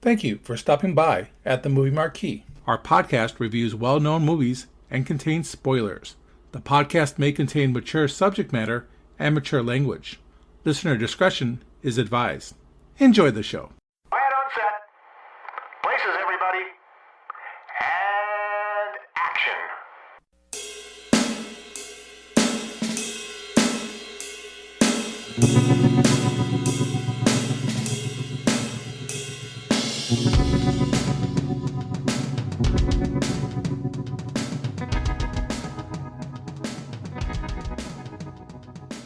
Thank you for stopping by at the Movie Marquee. Our podcast reviews well-known movies and contains spoilers. The podcast may contain mature subject matter and mature language. Listener discretion is advised. Enjoy the show. Quiet on set. Places, everybody. And action.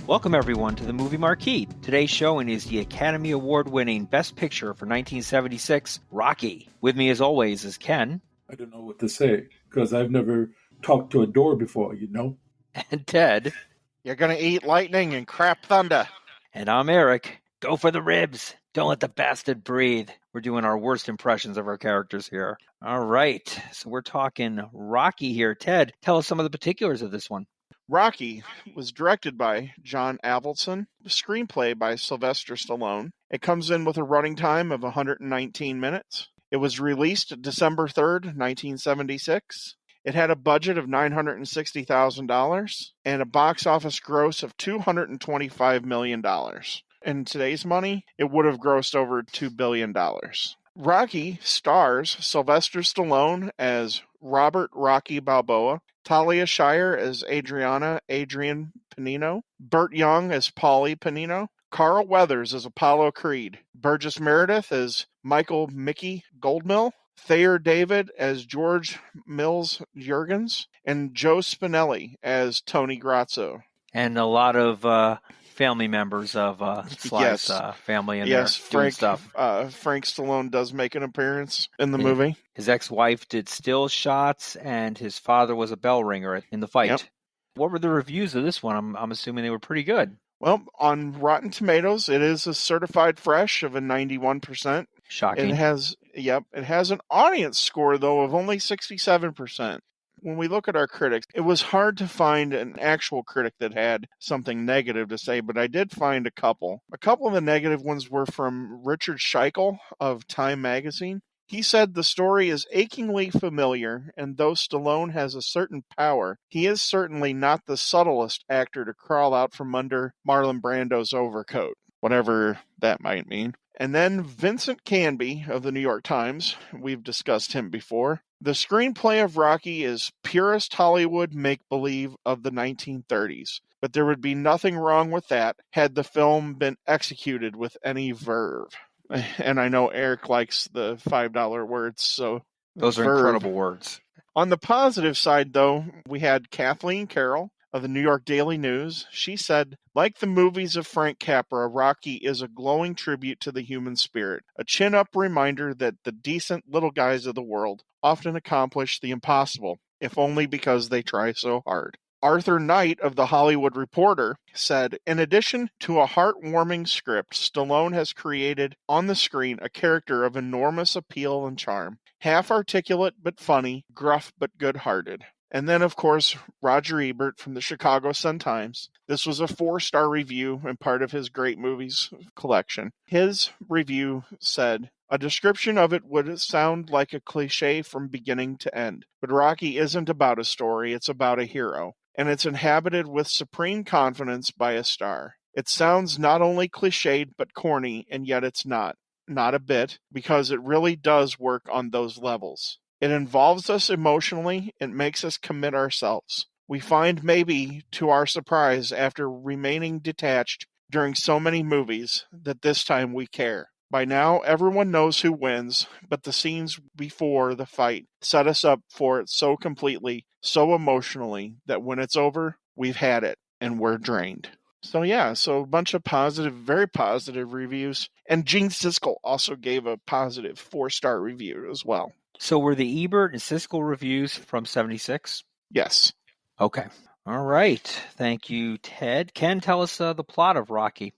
Welcome, everyone, to the Movie Marquee. Today's showing is the Academy Award-winning Best Picture for 1976, Rocky. With me, as always, is Ken. I don't know what to say, because I've never talked to a door before, you know? And Ted. You're going to eat lightning and crap thunder. And I'm Eric. Go for the ribs. Don't let the bastard breathe. We're doing our worst impressions of our characters here. All right. So we're talking Rocky here. Ted, tell us some of the particulars of this one. Rocky was directed by John Avildsen, screenplay by Sylvester Stallone. It comes in with a running time of 119 minutes. It was released December 3rd, 1976. It had a budget of $960,000 and a box office gross of $225 million. In today's money, it would have grossed over $2 billion. Rocky stars Sylvester Stallone as Robert Rocky Balboa, Talia Shire as Adrian Panino, Burt Young as Paulie Panino, Carl Weathers as Apollo Creed, Burgess Meredith as Michael Mickey Goldmill, Thayer David as George Mills Juergens, and Joe Spinelli as Tony Grazzo. And a lot of family members of Sly's family in there doing stuff. Frank Stallone does make an appearance in the movie. His ex-wife did still shots, and his father was a bell ringer in the fight. Yep. What were the reviews of this one? I'm assuming they were pretty good. Well, on Rotten Tomatoes, it is a certified fresh of a 91%. Shocking. It has an audience score, though, of only 67%. When we look at our critics, it was hard to find an actual critic that had something negative to say, but I did find a couple. A couple of the negative ones were from Richard Scheichel of Time magazine. He said the story is achingly familiar, and though Stallone has a certain power, he is certainly not the subtlest actor to crawl out from under Marlon Brando's overcoat, whatever that might mean. And then Vincent Canby of the New York Times, we've discussed him before. The screenplay of Rocky is purest Hollywood make-believe of the 1930s, but there would be nothing wrong with that had the film been executed with any verve. And I know Eric likes the $5 words, so... Those are incredible words. On the positive side, though, we had Kathleen Carroll of the New York Daily News. She said, like the movies of Frank Capra, Rocky is a glowing tribute to the human spirit, a chin-up reminder that the decent little guys of the world often accomplish the impossible, if only because they try so hard. Arthur Knight of The Hollywood Reporter said, in addition to a heartwarming script, Stallone has created on the screen a character of enormous appeal and charm. Half articulate but funny, gruff but good-hearted. And then, of course, Roger Ebert from the Chicago Sun-Times. This was a 4-star review and part of his great movies collection. His review said, a description of it would sound like a cliche from beginning to end. But Rocky isn't about a story, it's about a hero. And it's inhabited with supreme confidence by a star. It sounds not only cliched but corny, and yet it's not. Not a bit, because it really does work on those levels. It involves us emotionally, it makes us commit ourselves. We find maybe, to our surprise, after remaining detached during so many movies, that this time we care. By now, everyone knows who wins, but the scenes before the fight set us up for it so completely, so emotionally, that when it's over, we've had it, and we're drained. So a bunch of positive, very positive reviews. And Gene Siskel also gave a positive 4-star review as well. So were the Ebert and Siskel reviews from 76? Yes. Okay. All right. Thank you, Ted. Ken, tell us the plot of Rocky.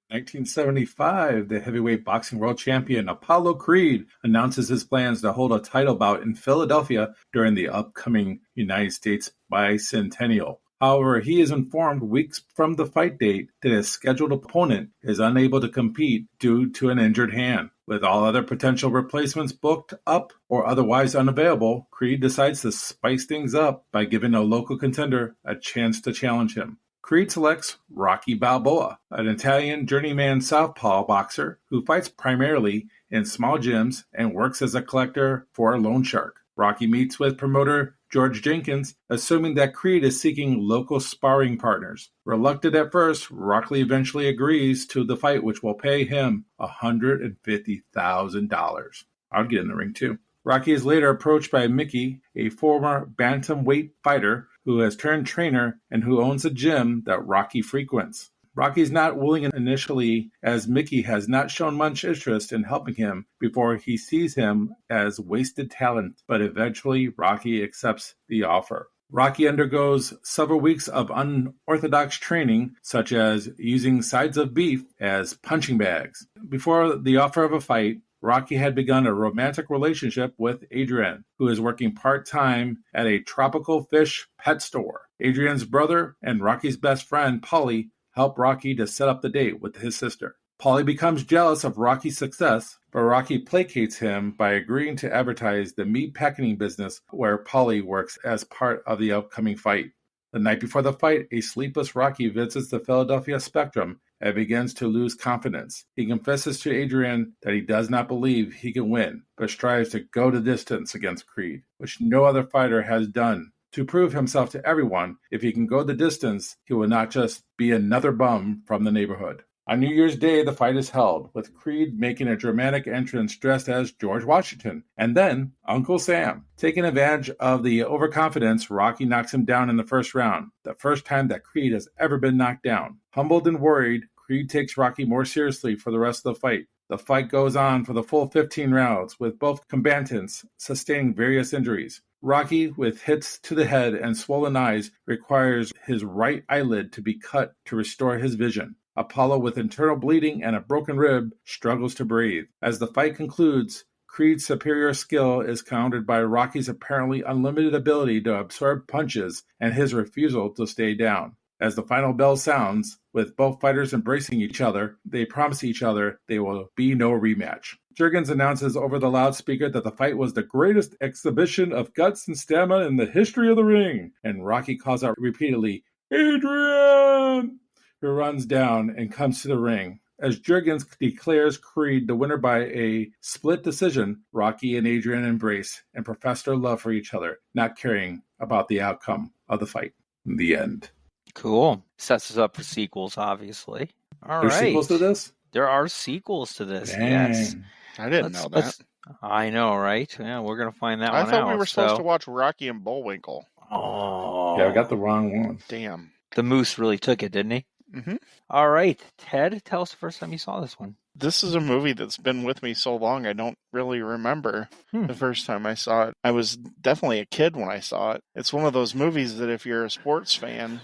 1975, the heavyweight boxing world champion Apollo Creed announces his plans to hold a title bout in Philadelphia during the upcoming United States bicentennial. However, he is informed weeks from the fight date that his scheduled opponent is unable to compete due to an injured hand. With all other potential replacements booked up or otherwise unavailable, Creed decides to spice things up by giving a local contender a chance to challenge him. Creed selects Rocky Balboa, an Italian journeyman southpaw boxer who fights primarily in small gyms and works as a collector for a loan shark. Rocky meets with promoter George Jenkins, assuming that Creed is seeking local sparring partners. Reluctant at first, Rocky eventually agrees to the fight, which will pay him $150,000. I'll get in the ring too. Rocky is later approached by Mickey, a former bantamweight fighter who has turned trainer and who owns a gym that Rocky frequents. Rocky is not willing initially, as Mickey has not shown much interest in helping him before he sees him as wasted talent, but eventually Rocky accepts the offer. Rocky undergoes several weeks of unorthodox training, such as using sides of beef as punching bags. Before the offer of a fight, Rocky had begun a romantic relationship with Adrienne, who is working part-time at a tropical fish pet store. Adrienne's brother and Rocky's best friend, Paulie, help Rocky to set up the date with his sister. Paulie becomes jealous of Rocky's success, but Rocky placates him by agreeing to advertise the meat packing business where Paulie works as part of the upcoming fight. The night before the fight, a sleepless Rocky visits the Philadelphia Spectrum and begins to lose confidence. He confesses to Adrienne that he does not believe he can win, but strives to go the distance against Creed, which no other fighter has done. To prove himself to everyone, if he can go the distance, he will not just be another bum from the neighborhood. On New Year's Day, the fight is held, with Creed making a dramatic entrance dressed as George Washington, and then Uncle Sam. Taking advantage of the overconfidence, Rocky knocks him down in the first round, the first time that Creed has ever been knocked down. Humbled and worried, Creed takes Rocky more seriously for the rest of the fight. The fight goes on for the full 15 rounds, with both combatants sustaining various injuries. Rocky, with hits to the head and swollen eyes, requires his right eyelid to be cut to restore his vision. Apollo, with internal bleeding and a broken rib, struggles to breathe. As the fight concludes, Creed's superior skill is countered by Rocky's apparently unlimited ability to absorb punches and his refusal to stay down. As the final bell sounds, with both fighters embracing each other, they promise each other there will be no rematch. Juergens announces over the loudspeaker that the fight was the greatest exhibition of guts and stamina in the history of the ring, and Rocky calls out repeatedly, "Adrienne!" who runs down and comes to the ring. As Juergens declares Creed the winner by a split decision, Rocky and Adrienne embrace and profess their love for each other, not caring about the outcome of the fight. The end. Cool. Sets us up for sequels, obviously. All right. There's sequels to this? There are sequels to this, Dang. yes. I didn't know that. I know, right? Yeah, we're going to find that I one out. thought we were supposed to watch Rocky and Bullwinkle. Oh. Yeah, I got the wrong one. Damn. The Moose really took it, didn't he? Mm-hmm. All right. Ted, tell us the first time you saw this one. This is a movie that's been with me so long, I don't really remember the first time I saw it. I was definitely a kid when I saw it. It's one of those movies that if you're a sports fan,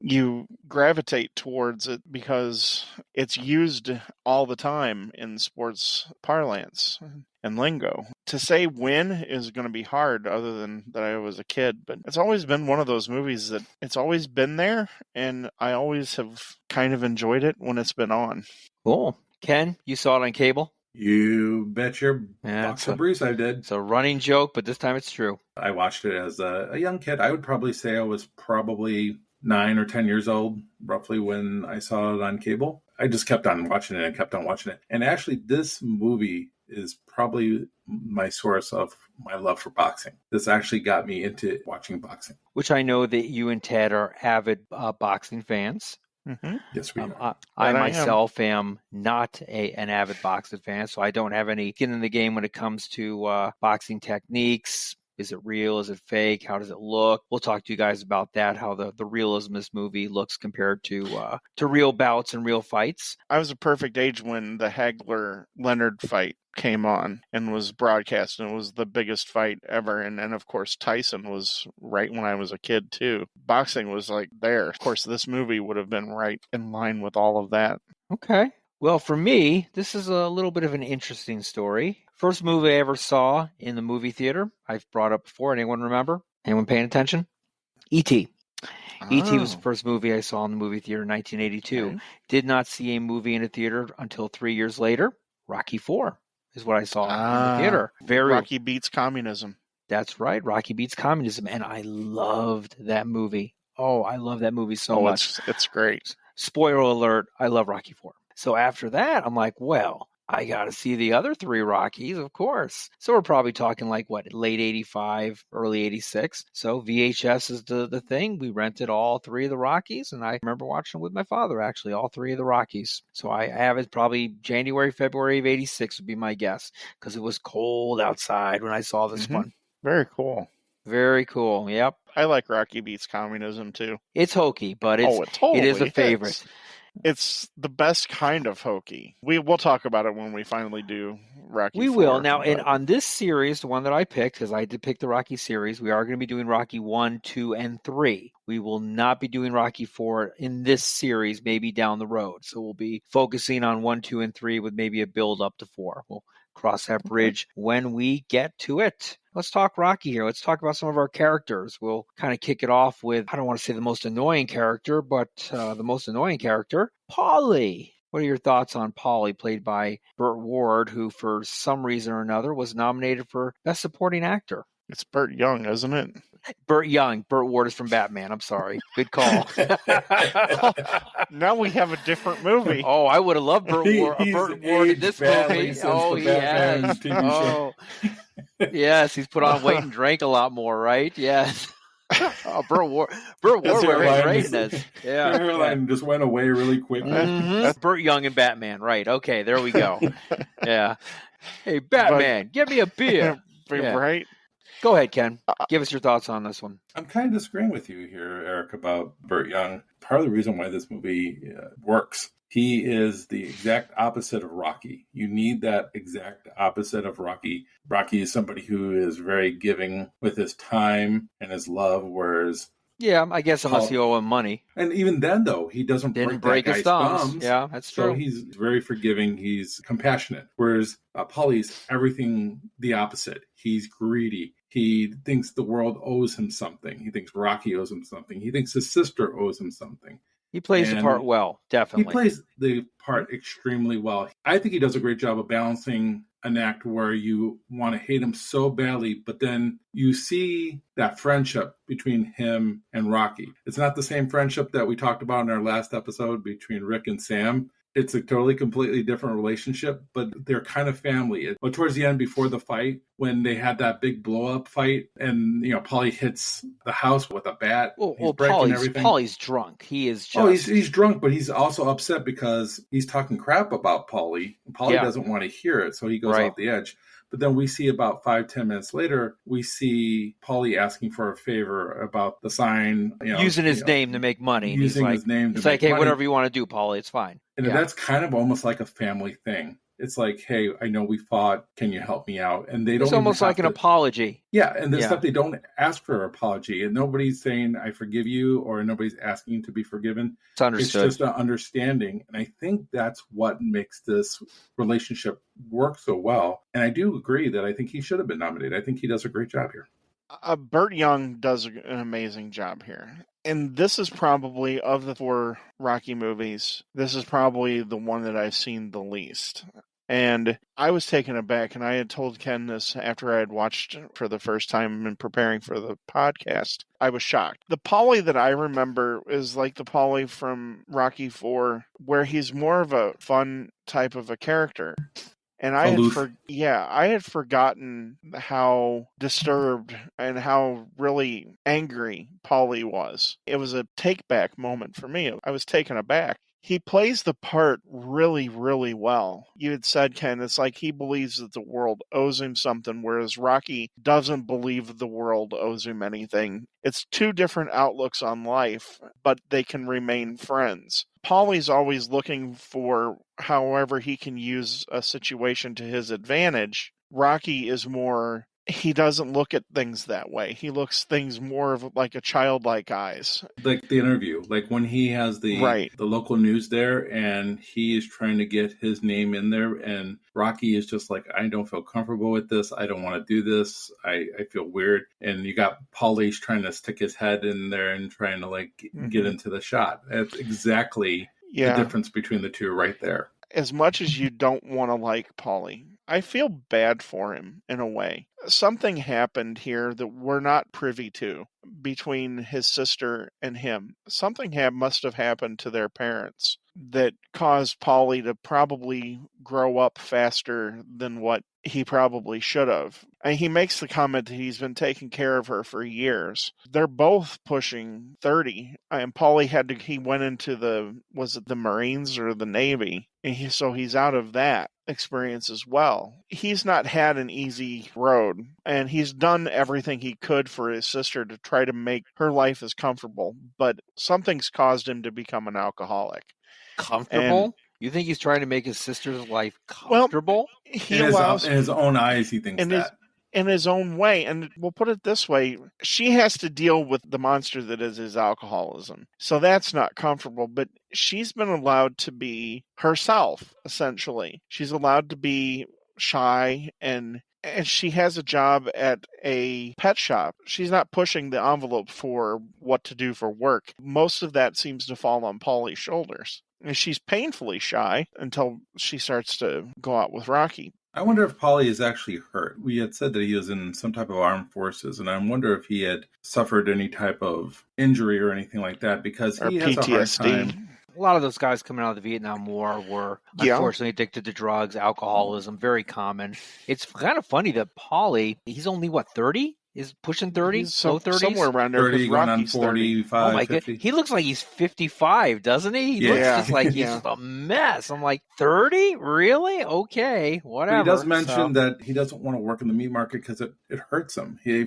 you gravitate towards it because it's used all the time in sports parlance and lingo. To say when is going to be hard other than that I was a kid, but it's always been one of those movies that it's always been there, and I always have kind of enjoyed it when it's been on. Cool. Ken, you saw it on cable? You bet your box of briefs I did. It's a running joke, but this time it's true. I watched it as a young kid. I would probably say I was probably 9 or 10 years old, roughly, when I saw it on cable. I just kept on watching it and kept on watching it. And actually, this movie is probably my source of my love for boxing. This actually got me into watching boxing. Which I know that you and Ted are avid boxing fans. Mm-hmm. Yes, we are. I myself am not an avid boxing fan, so I don't have any skin in the game when it comes to boxing techniques. Is it real? Is it fake? How does it look? We'll talk to you guys about that, how the realism of this movie looks compared to real bouts and real fights. I was a perfect age when the Hagler-Leonard fight came on and was broadcast, and it was the biggest fight ever. And then, of course, Tyson was right when I was a kid, too. Boxing was like there. Of course, this movie would have been right in line with all of that. Okay. Well, for me, this is a little bit of an interesting story. First movie I ever saw in the movie theater, I've brought up before. Anyone remember? Anyone paying attention? E.T. E.T. was the Oh, first movie I saw in the movie theater in 1982. okay. Did not see a movie in a theater until 3 years later. Rocky IV is what I saw in the Ah, theater. Rocky beats communism. That's right. Rocky beats communism. And I loved that movie. Oh, I love that movie so Oh, much. it's great. Spoiler alert, I love Rocky IV. So after that, I'm like, well, I got to see the other three Rockies, of course. So we're probably talking like what, late 85, early 86. So VHS is the thing. We rented all three of the Rockies, and I remember watching with my father, actually, all three of the Rockies. So I have it probably January, February of 86 would be my guess, because it was cold outside when I saw this one. Very cool. Very cool. Yep. I like Rocky beats communism too. It's hokey, but it totally it is a favorite. is. It's the best kind of hokey. We'll talk about it when we finally do Rocky. We 4, will. Now, but... and on this series, the one that I picked, because I did pick the Rocky series, we are going to be doing Rocky 1, 2, and 3. We will not be doing Rocky 4 in this series, maybe down the road. So we'll be focusing on 1, 2, and 3 with maybe a build up to 4. We'll cross that bridge when we get to it. Let's talk Rocky here. Let's talk about some of our characters. We'll kind of kick it off with, I don't want to say the most annoying character, but the most annoying character, Paulie. What are your thoughts on Paulie, played by Burt Ward, who for some reason or another was nominated for Best Supporting Actor? It's Burt Young, isn't it? Burt Young. Burt Ward is from Batman. I'm sorry. Good call. Now we have a different movie. Oh, I would have loved Burt Ward in this movie. Oh, he has. Oh, yes, he's put on weight and drank a lot more, right? Yes. Oh, Burt Ward was great in this. Yeah. Her hairline just went away really quickly. That's Burt Young and Batman, right? Okay, there we go. Yeah. Hey, Batman, give me a beer. Yeah. Right? Go ahead, Ken. Give us your thoughts on this one. I'm kind of disagreeing with you here, Eric, about Burt Young. Part of the reason why this movie works, he is the exact opposite of Rocky. You need that exact opposite of Rocky. Rocky is somebody who is very giving with his time and his love, whereas... Yeah, I guess unless you owe him money. And even then, though, he didn't break his thumbs. Yeah, that's true. So he's very forgiving. He's compassionate. Whereas Paulie's everything the opposite. He's greedy. He thinks the world owes him something. He thinks Rocky owes him something. He thinks his sister owes him something. He plays the part well, definitely. He plays the part extremely well. I think he does a great job of balancing an act where you want to hate him so badly, but then you see that friendship between him and Rocky. It's not the same friendship that we talked about in our last episode between Rick and Sam. It's a totally, completely different relationship, but they're kind of family. But towards the end, before the fight, when they had that big blow-up fight, and Paulie hits the house with a bat, well, Paulie's drunk. He is just... Oh, he's drunk, but he's also upset because he's talking crap about Paulie. Paulie doesn't want to hear it, so he goes off the edge. But then we see about 5-10 minutes later, we see Paulie asking for a favor about the sign. Using his name to make money. Using his name to make money. It's like, hey, whatever you want to do, Paulie, it's fine. And that's kind of almost like a family thing. It's like, hey, I know we fought. Can you help me out? And they don't. It's almost like an apology. Yeah, and this stuff, they don't ask for an apology, and nobody's saying I forgive you, or nobody's asking to be forgiven. It's understood. It's just an understanding, and I think that's what makes this relationship work so well. And I do agree that I think he should have been nominated. I think he does a great job here. Burt Young does an amazing job here. And this is probably, of the 4 Rocky movies, this is probably the one that I've seen the least. And I was taken aback, and I had told Ken this after I had watched for the first time and preparing for the podcast. I was shocked. The Paulie that I remember is like the Paulie from Rocky IV, where he's more of a fun type of a character. And I had forgotten how disturbed and how really angry Paulie was. It was a take-back moment for me. I was taken aback. He plays the part really, really well. You had said, Ken, it's like he believes that the world owes him something, whereas Rocky doesn't believe the world owes him anything. It's 2 different outlooks on life, but they can remain friends. Paulie's always looking for however he can use a situation to his advantage. Rocky is more he doesn't look at things that way. He looks things more of like a childlike eyes. Like the interview, like when he has the local news there and he is trying to get his name in there, and Rocky is just like, I don't feel comfortable with this. I don't want to do this. I feel weird. And you got Paulie trying to stick his head in there and trying to like get into the shot. That's exactly the difference between the two right there. As much as you don't want to like Paulie, I feel bad for him in a way. Something happened here that we're not privy to between his sister and him. Something must have happened to their parents that caused Paulie to probably grow up faster than what he probably should have. And he makes the comment that he's been taking care of her for years. They're both pushing 30. And Paulie he went into the Marines or the Navy? And so he's out of that experience as well. He's not had an easy road, and he's done everything he could for his sister to try to make her life as comfortable, but something's caused him to become an alcoholic. Comfortable? You think he's trying to make his sister's life comfortable? Well, in his own eyes, he thinks that. In his own way. And we'll put it this way, she has to deal with the monster that is his alcoholism. So that's not comfortable, but she's been allowed to be herself, essentially. She's allowed to be shy, and she has a job at a pet shop. She's not pushing the envelope for what to do for work. Most of that seems to fall on Paulie's shoulders. And she's painfully shy until she starts to go out with Rocky. I wonder if Paulie is actually hurt. We had said that he was in some type of armed forces, and I wonder if he had suffered any type of injury or anything like that, because he has PTSD. a hard time. A lot of those guys coming out of the Vietnam War were unfortunately addicted to drugs, alcoholism, very common. It's kind of funny that Paulie, he's only, 30? Is pushing 30? Low 30s? Somewhere around there. 30, going on 45, oh my 50. God. He looks like he's 55, doesn't he? He looks just like he's just a mess. I'm like, 30? Really? Okay, whatever. But he does mention that he doesn't want to work in the meat market because it hurts him. He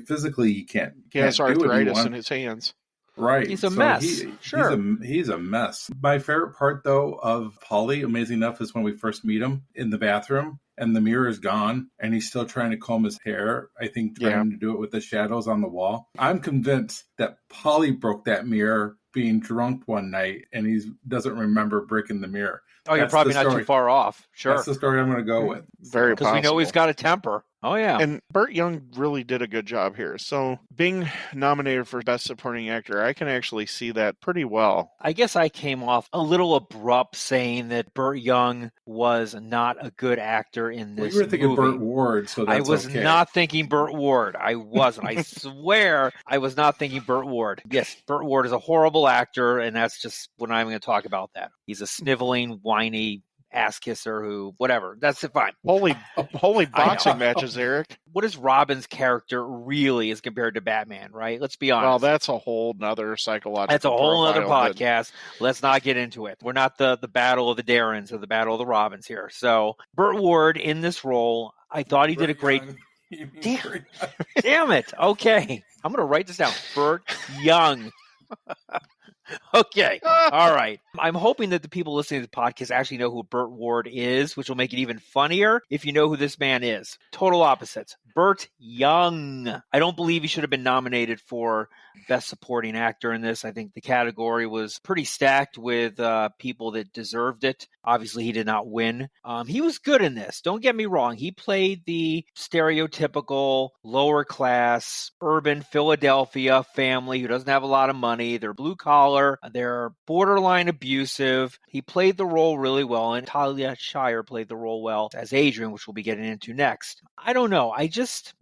can't. He has arthritis in his hands. Right. He's a mess. He's a mess. My favorite part, though, of Paulie, amazing enough, is when we first meet him in the bathroom and the mirror is gone and he's still trying to comb his hair. I think trying to do it with the shadows on the wall. I'm convinced that Paulie broke that mirror being drunk one night and he doesn't remember breaking the mirror. Oh, you're probably not too far off. Sure. That's the story I'm going to go with. Very possible. Because we know he's got a temper. Oh, yeah. And Burt Young really did a good job here. So being nominated for Best Supporting Actor, I can actually see that pretty well. I guess I came off a little abrupt saying that Burt Young was not a good actor in this movie. You were thinking Burt Ward, so that's I was not thinking Burt Ward. I wasn't. I swear I was not thinking Burt Ward. Yes, Burt Ward is a horrible actor, and that's just what I'm going to talk about that. He's a sniveling, whiny ass kisser who, whatever. That's fine. Holy boxing matches, Eric. What is Robin's character really as compared to Batman, right? Let's be honest. Well, that's a whole nother psychological That's a whole other podcast. Let's not get into it. We're not the battle of the Darrens or the battle of the Robins here. So Burt Ward in this role, I thought he did a great... Damn it. Okay. I'm going to write this down. Burt Young. Okay. All right. I'm hoping that the people listening to the podcast actually know who Burt Ward is, which will make it even funnier if you know who this man is. Total opposites. Burt Young. I don't believe he should have been nominated for Best Supporting Actor in this. I think the category was pretty stacked with people that deserved it. Obviously, he did not win. He was good in this. Don't get me wrong. He played the stereotypical lower class, urban Philadelphia family who doesn't have a lot of money. They're blue collar. They're borderline abusive. He played the role really well, and Talia Shire played the role well as Adrian, which we'll be getting into next. I don't know.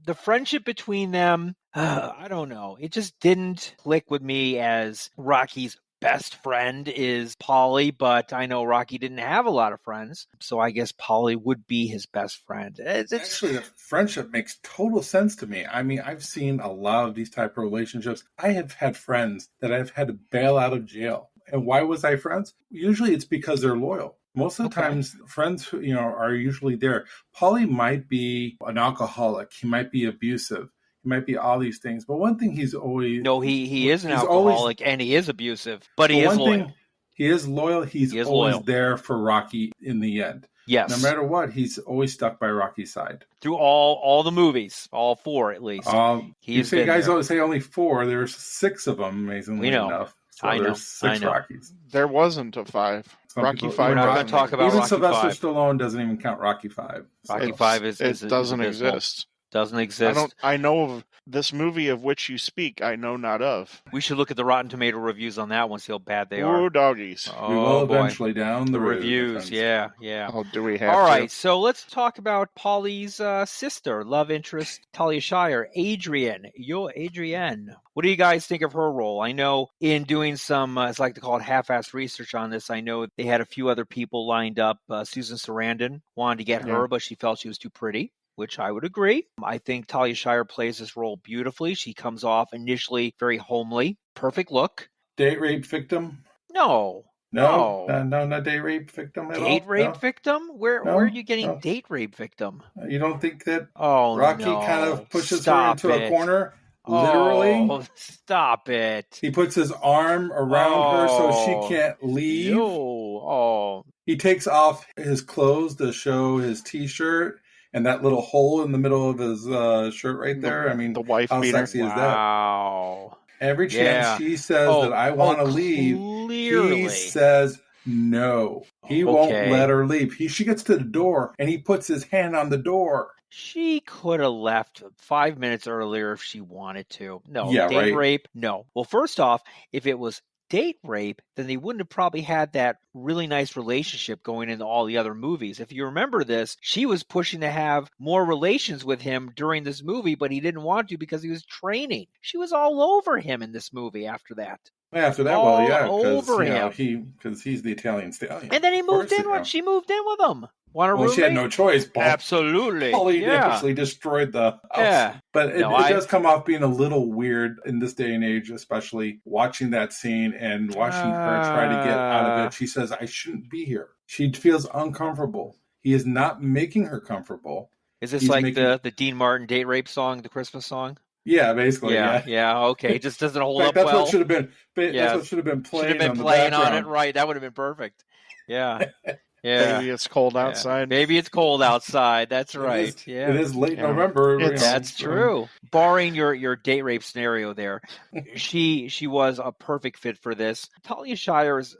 The friendship between them, I don't know. It just didn't click with me as Rocky's best friend is Paulie, but I know Rocky didn't have a lot of friends, so I guess Paulie would be his best friend. Actually, the friendship makes total sense to me. I mean, I've seen a lot of these type of relationships. I have had friends that I've had to bail out of jail. And why was I friends? Usually it's because they're loyal. Most of the times, friends, are usually there. Paulie might be an alcoholic. He might be abusive. He might be all these things. But one thing he's always... No, he is an alcoholic and he is abusive, but he is loyal. He is loyal. He's always there for Rocky in the end. Yes. No matter what, he's always stuck by Rocky's side. Through all the movies, all 4 at least. You say guys always say only 4. There's 6 of them, amazingly enough. So there's 6 Rockies. There wasn't a 5. Rocky 5. We're not going to talk about even Rocky Sylvester 5. Stallone doesn't even count Rocky 5. So. Rocky 5 doesn't exist. Doesn't exist. I know of this movie of which you speak. I know not of. We should look at the Rotten Tomato reviews on that one, see how bad they are. Ooh, doggies. We will eventually down the reviews. Yeah. Oh, do we have All to? right, so let's talk about Polly's sister, love interest, Talia Shire, Adrienne. Adrienne. What do you guys think of her role? I know in doing some, as I like to call it, half-assed research on this, I know they had a few other people lined up. Susan Sarandon wanted to get her, but she felt she was too pretty, which I would agree. I think Talia Shire plays this role beautifully. She comes off initially very homely, perfect look. Date rape victim? No, not date rape victim at all? Date rape victim? Where are you getting date rape victim? You don't think that Rocky kind of pushes her into a corner? Literally? Oh, stop it. He puts his arm around her so she can't leave. He takes off his clothes to show his T-shirt and that little hole in the middle of his shirt right there. I mean, the wife how beater. sexy is that? Wow. Every chance she says that I want to leave, he says no. He won't let her leave. She gets to the door and he puts his hand on the door. She could have left 5 minutes earlier if she wanted to. No, date rape, no. Well, first off, if it was date rape, then they wouldn't have probably had that really nice relationship going into all the other movies. If you remember this, she was pushing to have more relations with him during this movie, but he didn't want to because he was training. She was all over him in this movie after that. Because he's the Italian stallion. And then she moved in with him. She had no choice, Paul. Absolutely. Paulie actually destroyed the house. Yeah. But it does come off being a little weird in this day and age, especially watching that scene and watching her try to get out of it. She says, I shouldn't be here. She feels uncomfortable. He is not making her comfortable. Is this the Dean Martin date rape song, the Christmas song? Yeah, basically. Yeah. Okay, it just doesn't hold up that's well. What should have been. That's what should have been playing. Should have been playing on it, right? That would have been perfect. Yeah. Yeah. Maybe it's cold outside. Maybe it's cold outside. That's right. It is late November. That's true. Barring your date rape scenario there, she was a perfect fit for this. Talia Shire is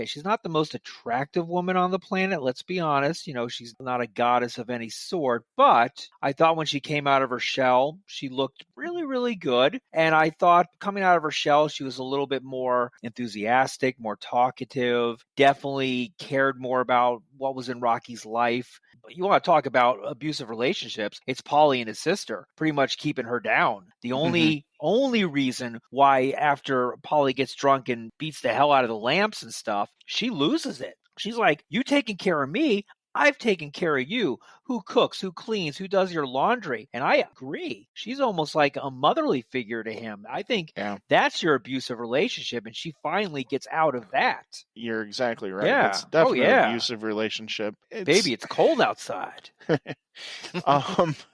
she's not the most attractive woman on the planet. Let's be honest. She's not a goddess of any sort. But I thought when she came out of her shell, she looked really, really good. And I thought coming out of her shell, she was a little bit more enthusiastic, more talkative. Definitely cared more about what was in Rocky's life. You want to talk about abusive relationships, it's Paulie and his sister pretty much keeping her down. The only reason why after Paulie gets drunk and beats the hell out of the lamps and stuff, she loses it. She's like, you taking care of me, I've taken care of you. Who cooks, who cleans, who does your laundry? And I agree. She's almost like a motherly figure to him. I think that's your abusive relationship, and she finally gets out of that. You're exactly right. Yeah. It's definitely an abusive relationship. Baby, it's cold outside.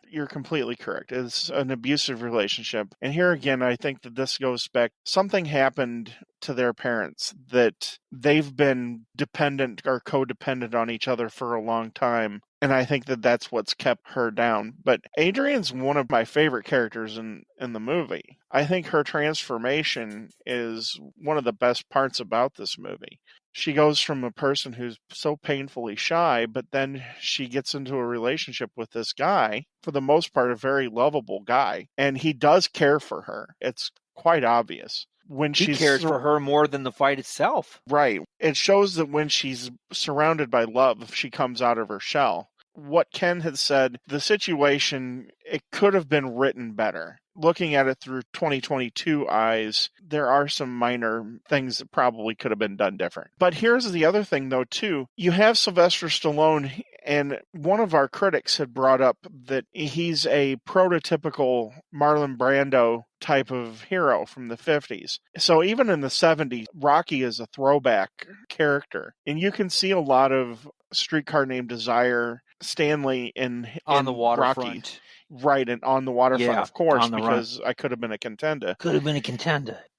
You're completely correct. It's an abusive relationship. And here again, I think that this goes back. Something happened to their parents that they've been dependent or codependent on each other for a long time. And I think that that's what's kept her down. But Adrienne's one of my favorite characters in the movie. I think her transformation is one of the best parts about this movie. She goes from a person who's so painfully shy, but then she gets into a relationship with this guy, for the most part, a very lovable guy. And he does care for her. It's quite obvious. He cares for her more than the fight itself. Right. It shows that when she's surrounded by love, she comes out of her shell. What Ken had said, the situation, it could have been written better. Looking at it through 2022 eyes, there are some minor things that probably could have been done different. But here's the other thing, though, too. You have Sylvester Stallone, and one of our critics had brought up that he's a prototypical Marlon Brando type of hero from the 50s. So even in the 70s, Rocky is a throwback character. And you can see a lot of Streetcar Named Desire, Stanley in On the Waterfront. Rocky. Right, and On the Waterfront, of course, because I could have been a contender.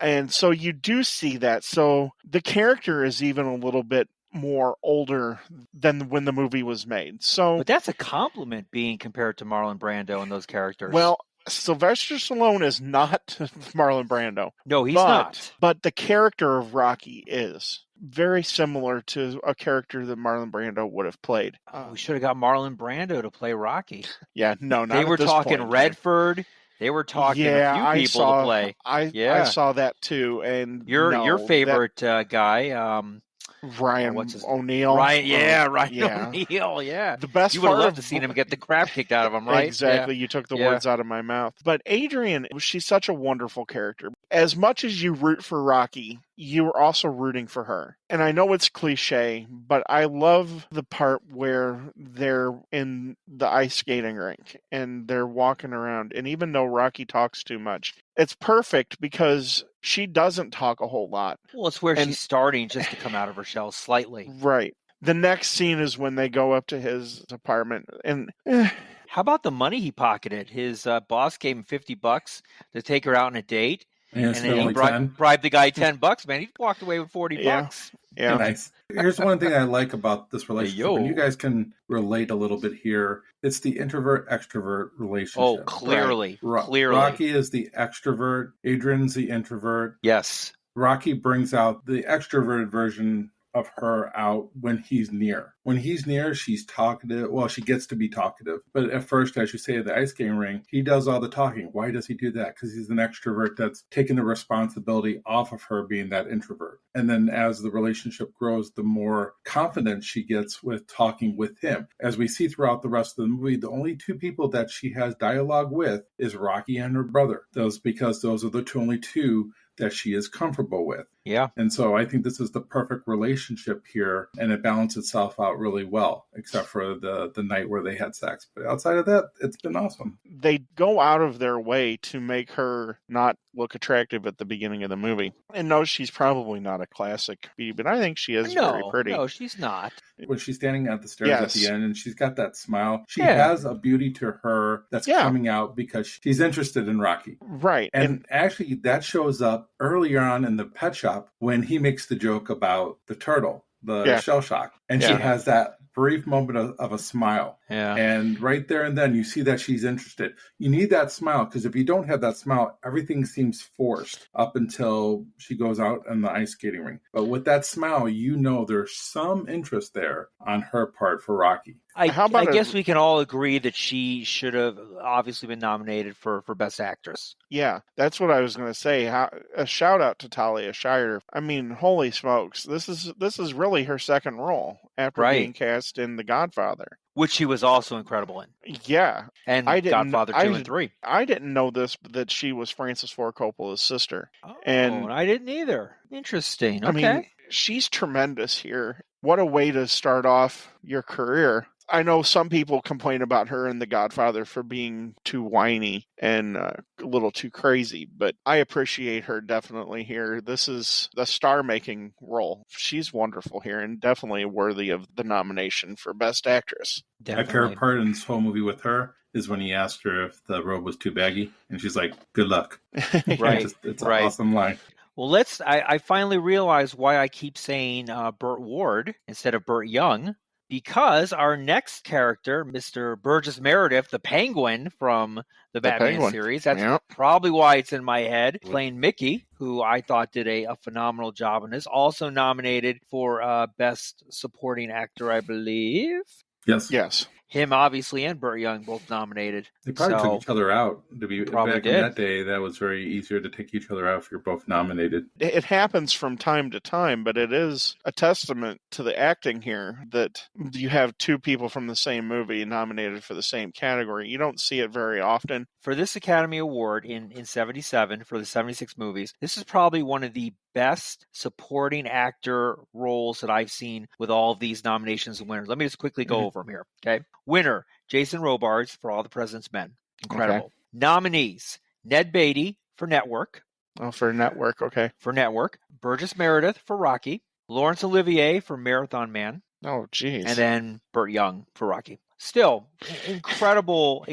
And so you do see that. So the character is even a little bit more older than when the movie was made. So, But that's a compliment being compared to Marlon Brando and those characters. well, Sylvester Stallone is not Marlon Brando. No, he's not. But the character of Rocky is very similar to a character that Marlon Brando would have played. We should have got Marlon Brando to play Rocky. Yeah, no, not They at were this talking point. Redford. They were talking a few people to play. I saw that too. And your favorite guy, Ryan O'Neal. Ryan O'Neal. Yeah, the best. You would have loved to see him get the crap kicked out of him, right? Exactly. You took the words out of my mouth. But Adrian, she's such a wonderful character. As much as you root for Rocky, you are also rooting for her. And I know it's cliche, but I love the part where they're in the ice skating rink and they're walking around. And even though Rocky talks too much, it's perfect because she doesn't talk a whole lot. Well, it's where she's starting just to come out of her shell slightly. Right. The next scene is when they go up to his apartment and... How about the money he pocketed? His boss gave him $50 to take her out on a date. And then he bribed the guy $10, man. He walked away with $40. Yeah. Nice. Here's one thing I like about this relationship, and you guys can relate a little bit here. It's the introvert-extrovert relationship. Oh, clearly. Clearly. Rocky is the extrovert. Adrian's the introvert. Yes. Rocky brings out the extroverted version of her out when he's near. When he's near, she's talkative. Well, she gets to be talkative. But at first, as you say, at the ice skating ring, he does all the talking. Why does he do that? Because he's an extrovert that's taking the responsibility off of her being that introvert. And then as the relationship grows, the more confidence she gets with talking with him. As we see throughout the rest of the movie, the only two people that she has dialogue with is Rocky and her brother. Because those are the only two that she is comfortable with. Yeah. And so I think this is the perfect relationship here, and it balanced itself out really well, except for the night where they had sex. But outside of that, it's been awesome. They go out of their way to make her not look attractive at the beginning of the movie. And no, she's probably not a classic beauty, but I think she is very pretty. No, she's not. When she's standing at the stairs at the end and she's got that smile, she has a beauty to her that's coming out because she's interested in Rocky. Right. And actually that shows up earlier on in the pet shop when he makes the joke about the turtle, the shell shock. And she has that brief moment of a smile. Yeah. And right there and then you see that she's interested. You need that smile because if you don't have that smile, everything seems forced up until she goes out on the ice skating rink. But with that smile, you know there's some interest there on her part for Rocky. I guess we can all agree that she should have obviously been nominated for Best Actress. Yeah, that's what I was going to say. A shout out to Talia Shire. I mean, holy smokes, this is really her second role after being cast in The Godfather, which she was also incredible in. Yeah, and Godfather 2 and 3. I didn't know that she was Francis Ford Coppola's sister. Oh, and I didn't either. Interesting. Okay. I mean, she's tremendous here. What a way to start off your career. I know some people complain about her in The Godfather for being too whiny and a little too crazy, but I appreciate her definitely here. This is a star-making role. She's wonderful here and definitely worthy of the nomination for Best Actress. My favorite part in this whole movie with her is when he asked her if the robe was too baggy, and she's like, "Good luck." Right. It's an awesome line. Well, I finally realized why I keep saying Burt Ward instead of Burt Young. Because our next character, Mr. Burgess Meredith, the Penguin from the Batman series, that's probably why it's in my head, playing Mickey, who I thought did a phenomenal job in this. Also nominated for Best Supporting Actor, I believe. Yes. Him, obviously, and Burt Young both nominated. They probably took each other out. Back in that day, that was very easier to take each other out if you're both nominated. It happens from time to time, but it is a testament to the acting here that you have two people from the same movie nominated for the same category. You don't see it very often. For this Academy Award in 77, for the 76 movies, this is probably one of the best supporting actor roles that I've seen with all of these nominations and winners. Let me just quickly go over them here, okay? Winner, Jason Robards for All the President's Men. Incredible. Okay. Nominees, Ned Beatty for Network. Oh, for Network, okay. For Network. Burgess Meredith for Rocky. Laurence Olivier for Marathon Man. Oh, geez. And then Burt Young for Rocky. still incredible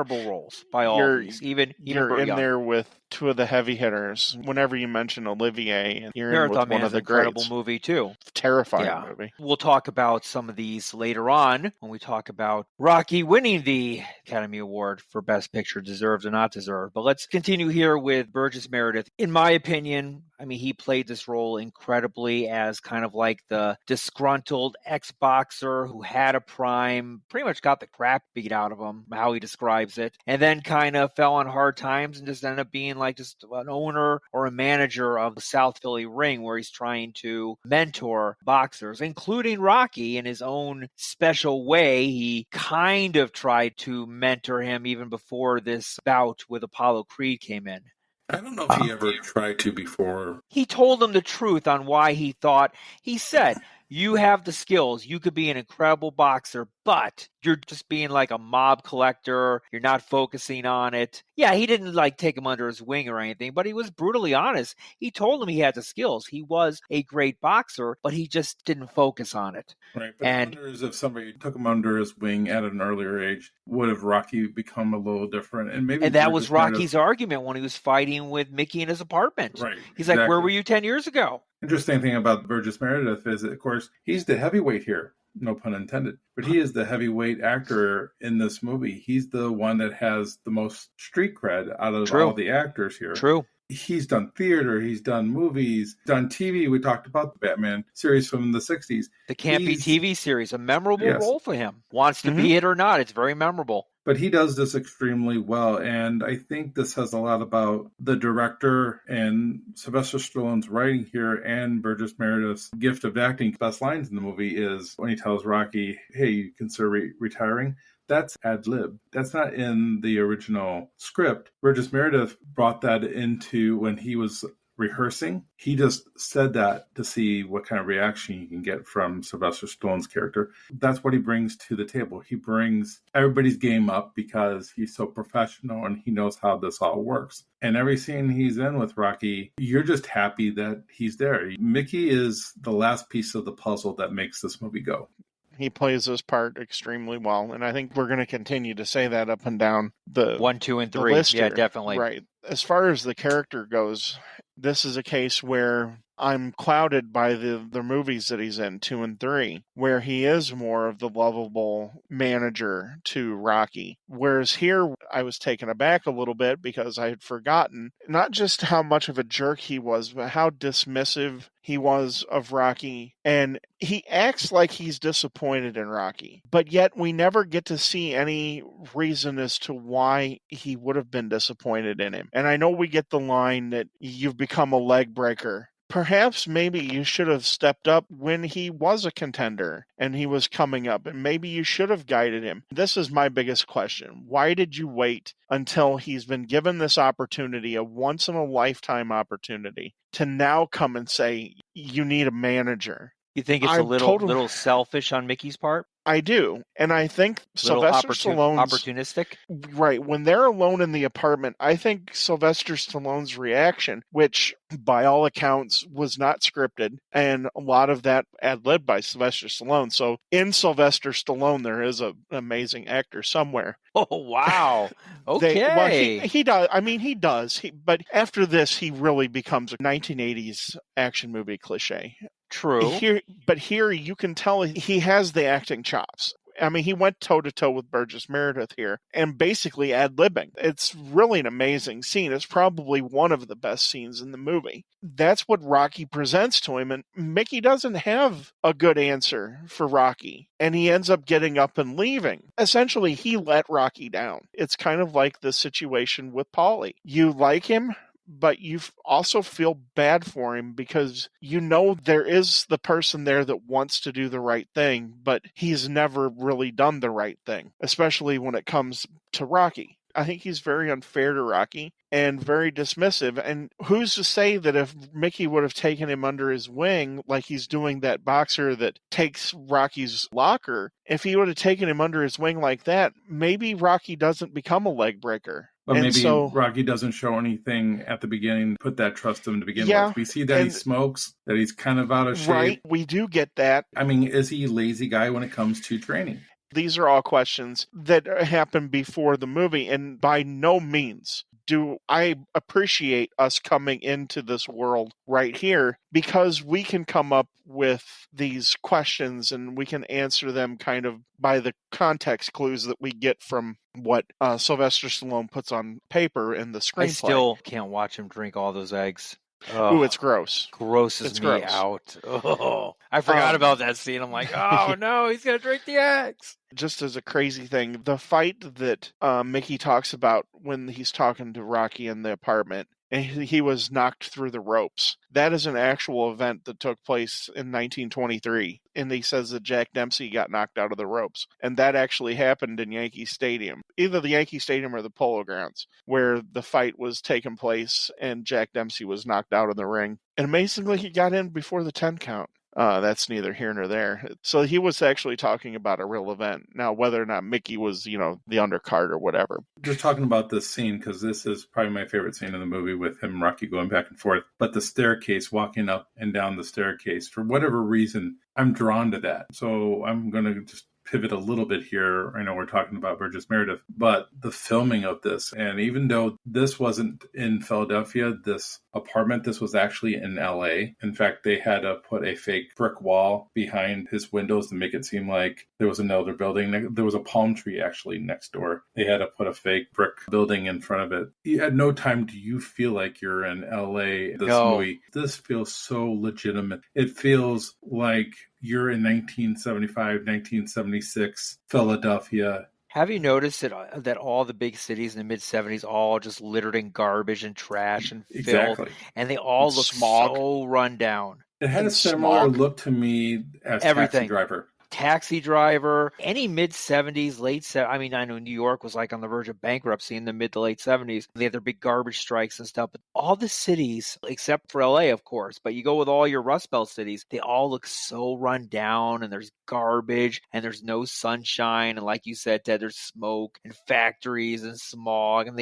roles by all means, even you're Burt in Young. there with two of the heavy hitters. Whenever you mention Olivier, you're in Marathon with one Man's of the an incredible greats. movie too. Terrifying movie. We'll talk about some of these later on when we talk about Rocky winning the Academy Award for Best Picture, deserved or not deserved. But let's continue here with Burgess Meredith. In my opinion, I mean, he played this role incredibly as kind of like the disgruntled ex-boxer who had a prime, pretty much got the crap beat out of him, how he describes it, and then kind of fell on hard times and just ended up being like just an owner or a manager of the South Philly ring where he's trying to mentor boxers, including Rocky in his own special way. He kind of tried to mentor him even before this bout with Apollo Creed came in. I don't know if he ever tried to before. He told him the truth on why he thought. He said, you have the skills. You could be an incredible boxer, but you're just being like a mob collector. You're not focusing on it. Yeah, he didn't like take him under his wing or anything, but he was brutally honest. He told him he had the skills. He was a great boxer, but he just didn't focus on it. Right, but I wonder if somebody took him under his wing at an earlier age, would have Rocky become a little different? And that was Rocky's argument when he was fighting with Mickey in his apartment. Right. He's like, where were you 10 years ago? Interesting thing about Burgess Meredith is, of course, he's the heavyweight here. No pun intended. But he is the heavyweight actor in this movie. He's the one that has the most street cred out of all the actors here. True. He's done theater, he's done movies, done TV. We talked about the Batman series from the 60s. The Campy TV series, a memorable role for him. Wants to be it or not, it's very memorable. But he does this extremely well, and I think this says a lot about the director and Sylvester Stallone's writing here and Burgess Meredith's gift of acting. Best lines in the movie is when he tells Rocky, hey, you consider retiring? That's ad lib. That's not in the original script. Burgess Meredith brought that into when he was rehearsing. He just said that to see what kind of reaction you can get from Sylvester Stallone's character. That's what he brings to the table. He brings everybody's game up because he's so professional and he knows how this all works. And every scene he's in with Rocky, you're just happy that he's there. Mickey is the last piece of the puzzle that makes this movie go. He plays this part extremely well, and I think we're going to continue to say that up and down the 1, 2, and 3. Yeah, definitely. Right. As far as the character goes, this is a case where I'm clouded by the movies that he's in, 2 and 3, where he is more of the lovable manager to Rocky. Whereas here, I was taken aback a little bit because I had forgotten not just how much of a jerk he was, but how dismissive he was of Rocky. And he acts like he's disappointed in Rocky, but yet we never get to see any reason as to why he would have been disappointed in him. And I know we get the line that you've become a leg breaker. Perhaps maybe you should have stepped up when he was a contender and he was coming up, and maybe you should have guided him. This is my biggest question. Why did you wait until he's been given this opportunity, a once-in-a-lifetime opportunity, to now come and say, you need a manager? You think it's a little selfish on Mickey's part? I do. And I think Sylvester Stallone's... Opportunistic? Right. When they're alone in the apartment, I think Sylvester Stallone's reaction, which by all accounts was not scripted, and a lot of that ad-libbed by Sylvester Stallone. So in Sylvester Stallone, there is an amazing actor somewhere. Oh, wow. Okay. He does. I mean, he does. But after this, he really becomes a 1980s action movie cliche. True. But here you can tell he has the acting chops. I mean, he went toe-to-toe with Burgess Meredith here and basically ad-libbing. It's really an amazing scene. It's probably one of the best scenes in the movie. That's what Rocky presents to him, and Mickey doesn't have a good answer for Rocky, and he ends up getting up and leaving. Essentially, he let Rocky down. It's kind of like the situation with Paulie. You like him, but you also feel bad for him because you know there is the person there that wants to do the right thing, but he's never really done the right thing, especially when it comes to Rocky. I think he's very unfair to Rocky and very dismissive. And who's to say that if Mickey would have taken him under his wing, like he's doing that boxer that takes Rocky's locker, if he would have taken him under his wing like that, maybe Rocky doesn't become a leg breaker. But maybe Rocky doesn't show anything at the beginning, put that trust in him to begin with. We see that he smokes, that he's kind of out of shape. Right, we do get that. I mean, is he a lazy guy when it comes to training? These are all questions that happened before the movie, and by no means do I appreciate us coming into this world right here, because we can come up with these questions and we can answer them kind of by the context clues that we get from what Sylvester Stallone puts on paper in the screenplay. I still can't watch him drink all those eggs. Ooh, it's gross. Grosses It's me gross. out. Oh, I forgot about that scene. I'm like, oh no, he's gonna drink the eggs. Just as a crazy thing, the fight that Mickey talks about when he's talking to Rocky in the apartment, and he was knocked through the ropes. That is an actual event that took place in 1923. And he says that Jack Dempsey got knocked out of the ropes. And that actually happened in Yankee Stadium, either the Yankee Stadium or the Polo Grounds, where the fight was taking place and Jack Dempsey was knocked out of the ring. And amazingly, he got in before the 10 count. That's neither here nor there. So he was actually talking about a real event. Now, whether or not Mickey was, the undercard or whatever. Just talking about this scene, because this is probably my favorite scene in the movie with him and Rocky going back and forth. But the staircase, walking up and down the staircase, for whatever reason, I'm drawn to that. So I'm going to just pivot a little bit here. I know we're talking about Burgess Meredith, but the filming of this, and even though this wasn't in Philadelphia, this apartment, this was actually in LA. In fact, they had to put a fake brick wall behind his windows to make it seem like there was another building. There was a palm tree actually next door. They had to put a fake brick building in front of it. At no time do you feel like you're in LA. Movie, this feels so legitimate. It feels like you're in 1975, 1976 Philadelphia. Have you noticed that all the big cities in the mid-70s all just littered in garbage and trash and filth? Exactly. And they all look so run down. It had a similar look to me as Everything. Taxi Driver. Taxi Driver, any mid-70s, late 70s. I mean, I know New York was like on the verge of bankruptcy in the mid to late 70s. They had their big garbage strikes and stuff. But all the cities, except for LA, of course, but you go with all your Rust Belt cities, they all look so run down, and there's garbage and there's no sunshine. And like you said, Ted, there's smoke and factories and smog. And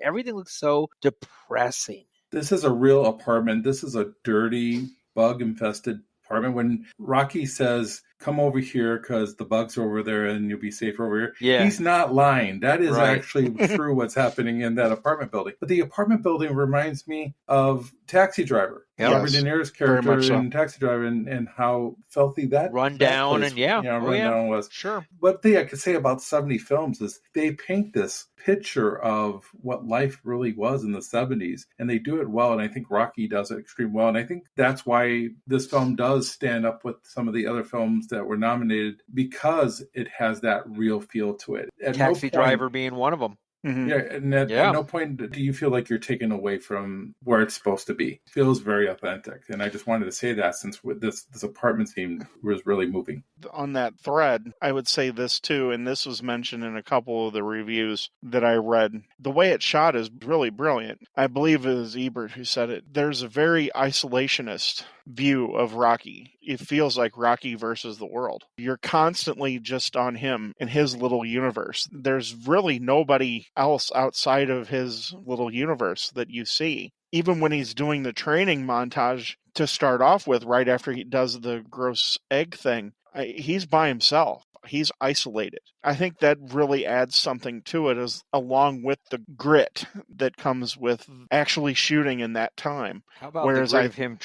everything looks so depressing. This is a real apartment. This is a dirty, bug-infested apartment. When Rocky says, come over here because the bugs are over there and you'll be safer over here. He's not lying. That is actually true what's happening in that apartment building. But the apartment building reminds me of Taxi Driver. Yes. Robert De Niro's character in Taxi Driver and how filthy that rundown place, and rundown was. Sure. One thing I could say about 70 films is they paint this picture of what life really was in the 70s, and they do it well, and I think Rocky does it extremely well, and I think that's why this film does stand up with some of the other films that were nominated, because it has that real feel to it. Taxi Driver being one of them. Mm-hmm. Yeah, and at no point do you feel like you're taken away from where it's supposed to be. It feels very authentic, and I just wanted to say that since this apartment scene was really moving. On that thread, I would say this too, and this was mentioned in a couple of the reviews that I read. The way it's shot is really brilliant. I believe it was Ebert who said it. There's a very isolationist view of Rocky. It feels like Rocky versus the world. You're constantly just on him in his little universe. There's really nobody else outside of his little universe that you see. Even when he's doing the training montage to start off with, right after he does the gross egg thing, he's by himself. He's isolated. I think that really adds something to it, along with the grit that comes with actually shooting in that time. How about the grit of him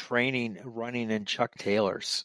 running in Chuck Taylors?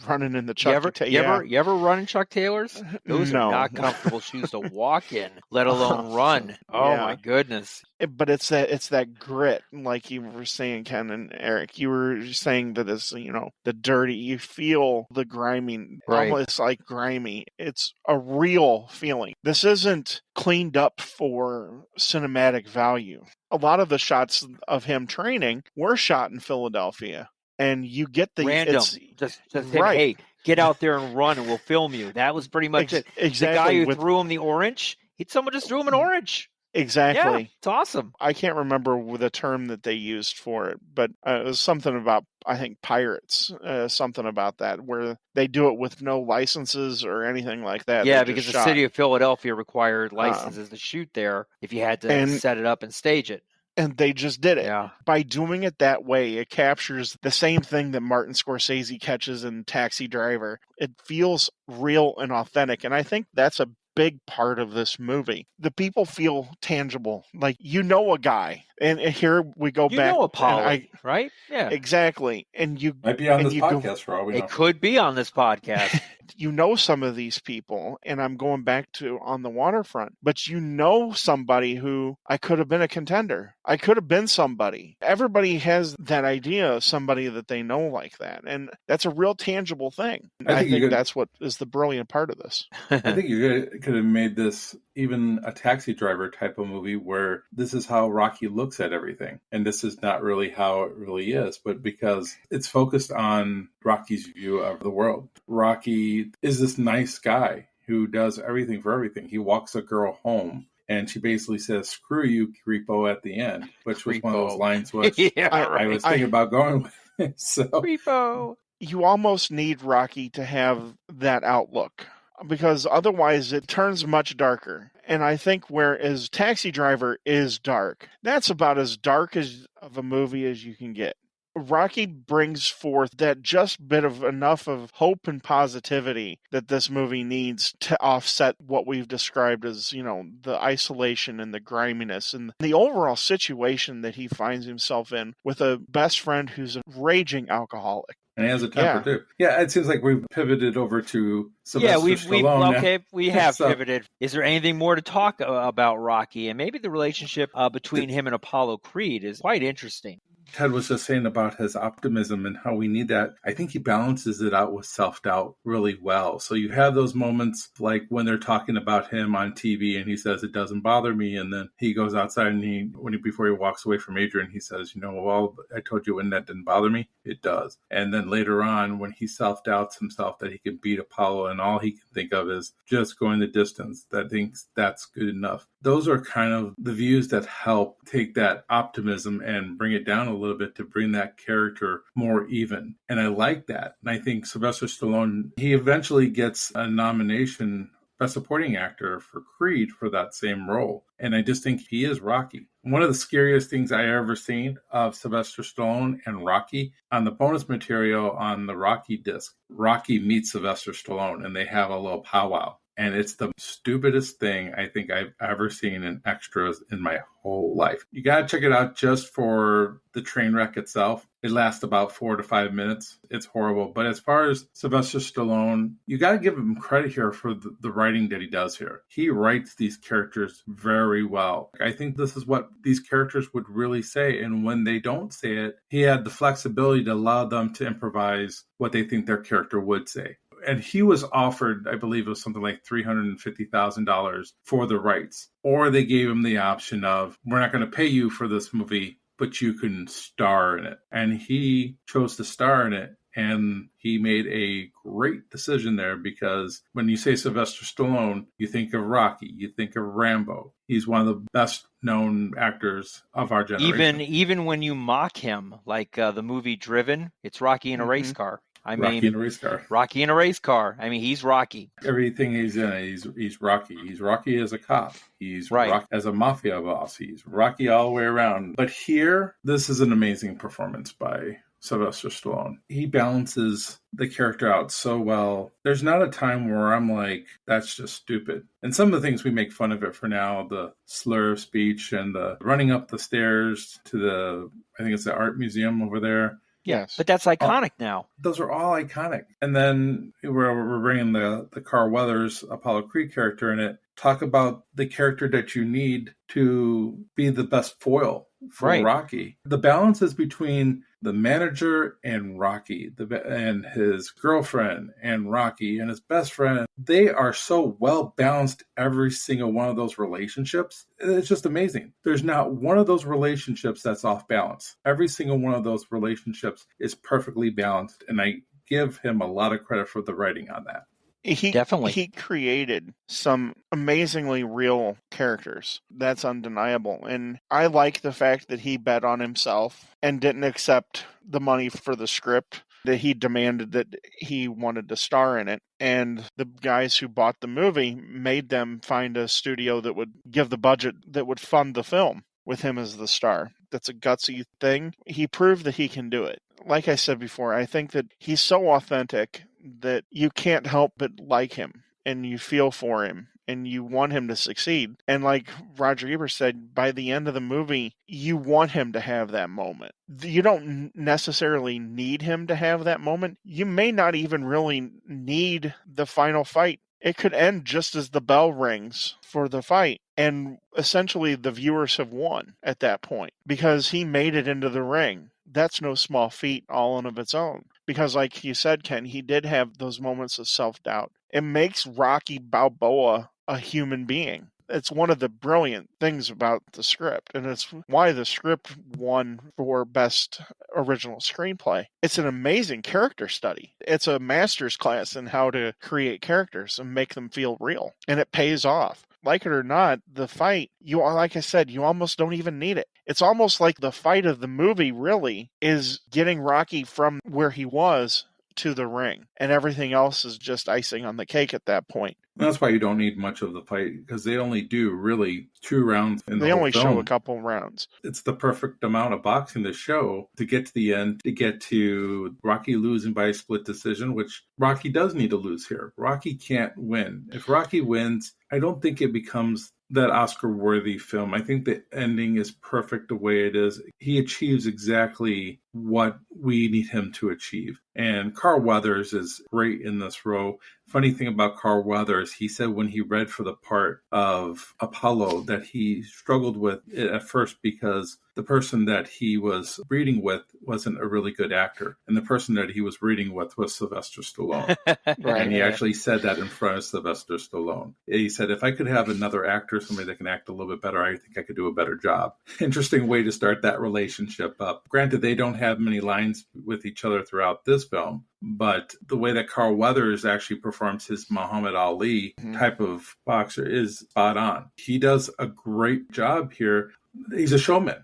Running in the Chuck Taylors. You ever run in Chuck Taylors? Those are not comfortable shoes to walk in, let alone run. Oh my goodness. But it's that grit, like you were saying, Ken and Eric. You were saying that it's, the dirty. You feel the grimy, almost like grimy. It's a real feeling. This isn't cleaned up for cinematic value. A lot of the shots of him training were shot in Philadelphia, and you get the random. Just him, hey, get out there and run, and we'll film you. That was pretty much it. Exactly. The guy who threw him the orange, someone just threw him an orange. Exactly. Yeah, it's awesome. I can't remember the term that they used for it, but it was something about, I think, pirates, something about that, where they do it with no licenses or anything like that. Yeah, because the city of Philadelphia required licenses to shoot there if you had to set it up and stage it. and they just did it. Yeah. By doing it that way, it captures the same thing that Martin Scorsese catches in Taxi Driver. It feels real and authentic, and I think that's a big part of this movie. The people feel tangible, like you know a guy, and here we go You back. know a and Polly, right? Yeah. Exactly, and you Might be on and this you go, podcast for all we know. It could be on this podcast. you know some of these people, and I'm going back to On the Waterfront, but you know somebody who I could have been a contender. I could have been somebody. Everybody has that idea of somebody that they know like that, and that's a real tangible thing. I think that's what is the brilliant part of this. I think you could have made this even a Taxi Driver type of movie where this is how Rocky looks at everything, and this is not really how it really is, but because it's focused on Rocky's view of the world. Rocky is this nice guy who does everything for everything. He walks a girl home, and she basically says, "Screw you, creepo," at the end, which was one of those lines which I was thinking about going with. So, Creepo. You almost need Rocky to have that outlook, because otherwise it turns much darker. And I think whereas Taxi Driver is dark, that's about as dark of a movie as you can get. Rocky brings forth that just bit of enough of hope and positivity that this movie needs to offset what we've described as, the isolation and the griminess and the overall situation that he finds himself in with a best friend who's a raging alcoholic. And he has a temper too. Yeah, it seems like we've pivoted over to Sylvester Stallone. We have pivoted. Is there anything more to talk about Rocky? And maybe the relationship between him and Apollo Creed is quite interesting. Ted was just saying about his optimism and how we need that. I think he balances it out with self-doubt really well. So you have those moments like when they're talking about him on TV and he says, "It doesn't bother me." And then he goes outside and before he walks away from Adrian, he says, "Well, I told you when that didn't bother me, it does." And then later on, when he self-doubts himself that he can beat Apollo and all he can think of is just going the distance, that thinks that's good enough. Those are kind of the views that help take that optimism and bring it down a little bit to bring that character more even. And I like that. And I think Sylvester Stallone, he eventually gets a nomination Best Supporting Actor for Creed for that same role. And I just think he is Rocky. One of the scariest things I ever seen of Sylvester Stallone and Rocky, on the bonus material on the Rocky disc, Rocky meets Sylvester Stallone and they have a little powwow. And it's the stupidest thing I think I've ever seen in extras in my whole life. You got to check it out just for the train wreck itself. It lasts about 4 to 5 minutes. It's horrible. But as far as Sylvester Stallone, you got to give him credit here for the writing that he does here. He writes these characters very well. I think this is what these characters would really say. And when they don't say it, he had the flexibility to allow them to improvise what they think their character would say. And he was offered, I believe it was something like $350,000 for the rights. Or they gave him the option of, "We're not going to pay you for this movie, but you can star in it." And he chose to star in it. And he made a great decision there, because when you say Sylvester Stallone, you think of Rocky, you think of Rambo. He's one of the best known actors of our generation. Even when you mock him, like the movie Driven, it's Rocky in a race car. Rocky in a race car. Rocky in a race car. I mean, he's Rocky. Everything he's in, he's Rocky. He's Rocky as a cop. He's Rocky as a mafia boss. He's Rocky all the way around. But here, this is an amazing performance by Sylvester Stallone. He balances the character out so well. There's not a time where I'm like, that's just stupid. And some of the things we make fun of it for now, the slur of speech and the running up the stairs to I think it's the art museum over there. Yes. But that's iconic now. Those are all iconic. And then we're bringing the Carl Weathers, Apollo Creed character in it. Talk about the character that you need to be the best foil for Rocky. The balance is between the manager and Rocky, and his girlfriend and Rocky and his best friend. They are so well balanced, every single one of those relationships. It's just amazing. There's not one of those relationships that's off balance. Every single one of those relationships is perfectly balanced, and I give him a lot of credit for the writing on that. He created some amazingly real characters. That's undeniable. And I like the fact that he bet on himself and didn't accept the money for the script, that he demanded that he wanted to star in it. And the guys who bought the movie made them find a studio that would give the budget that would fund the film. with him as the star. That's a gutsy thing. He proved that he can do it. Like I said before, I think that he's so authentic that you can't help but like him, and you feel for him, and you want him to succeed. And like Roger Ebert said, by the end of the movie, you want him to have that moment. You don't necessarily need him to have that moment. You may not even really need the final fight. It could end just as the bell rings for the fight. And essentially the viewers have won at that point because he made it into the ring. That's no small feat all in of its own. Because like you said, Ken, he did have those moments of self-doubt. It makes Rocky Balboa a human being. It's one of the brilliant things about the script, and it's why the script won for Best Original Screenplay. It's an amazing character study. It's a master's class in how to create characters and make them feel real, and it pays off. Like it or not, the fight, like I said, you almost don't even need it. It's almost like the fight of the movie really is getting Rocky from where he was to the ring, and everything else is just icing on the cake at that point. That's why you don't need much of the fight, because they only do really 2 rounds in the whole film. They only show a couple rounds. It's the perfect amount of boxing to show to get to the end, to get to Rocky losing by a split decision, which Rocky does need to lose here. Rocky can't win. If Rocky wins, I don't think it becomes that Oscar-worthy film. I think the ending is perfect the way it is. He achieves exactly what we need him to achieve. And Carl Weathers is great in this role. Funny thing about Carl Weathers, he said when he read for the part of Apollo that he struggled with it at first because the person that he was reading with wasn't a really good actor. And the person that he was reading with was Sylvester Stallone. Right. And he actually said that in front of Sylvester Stallone. He said, if I could have another actor, somebody that can act a little bit better, I think I could do a better job. Interesting way to start that relationship up. Granted, they don't have many lines with each other throughout this film, but the way that Carl Weathers actually performs his Muhammad Ali type of boxer is spot on. He does a great job here. He's a showman.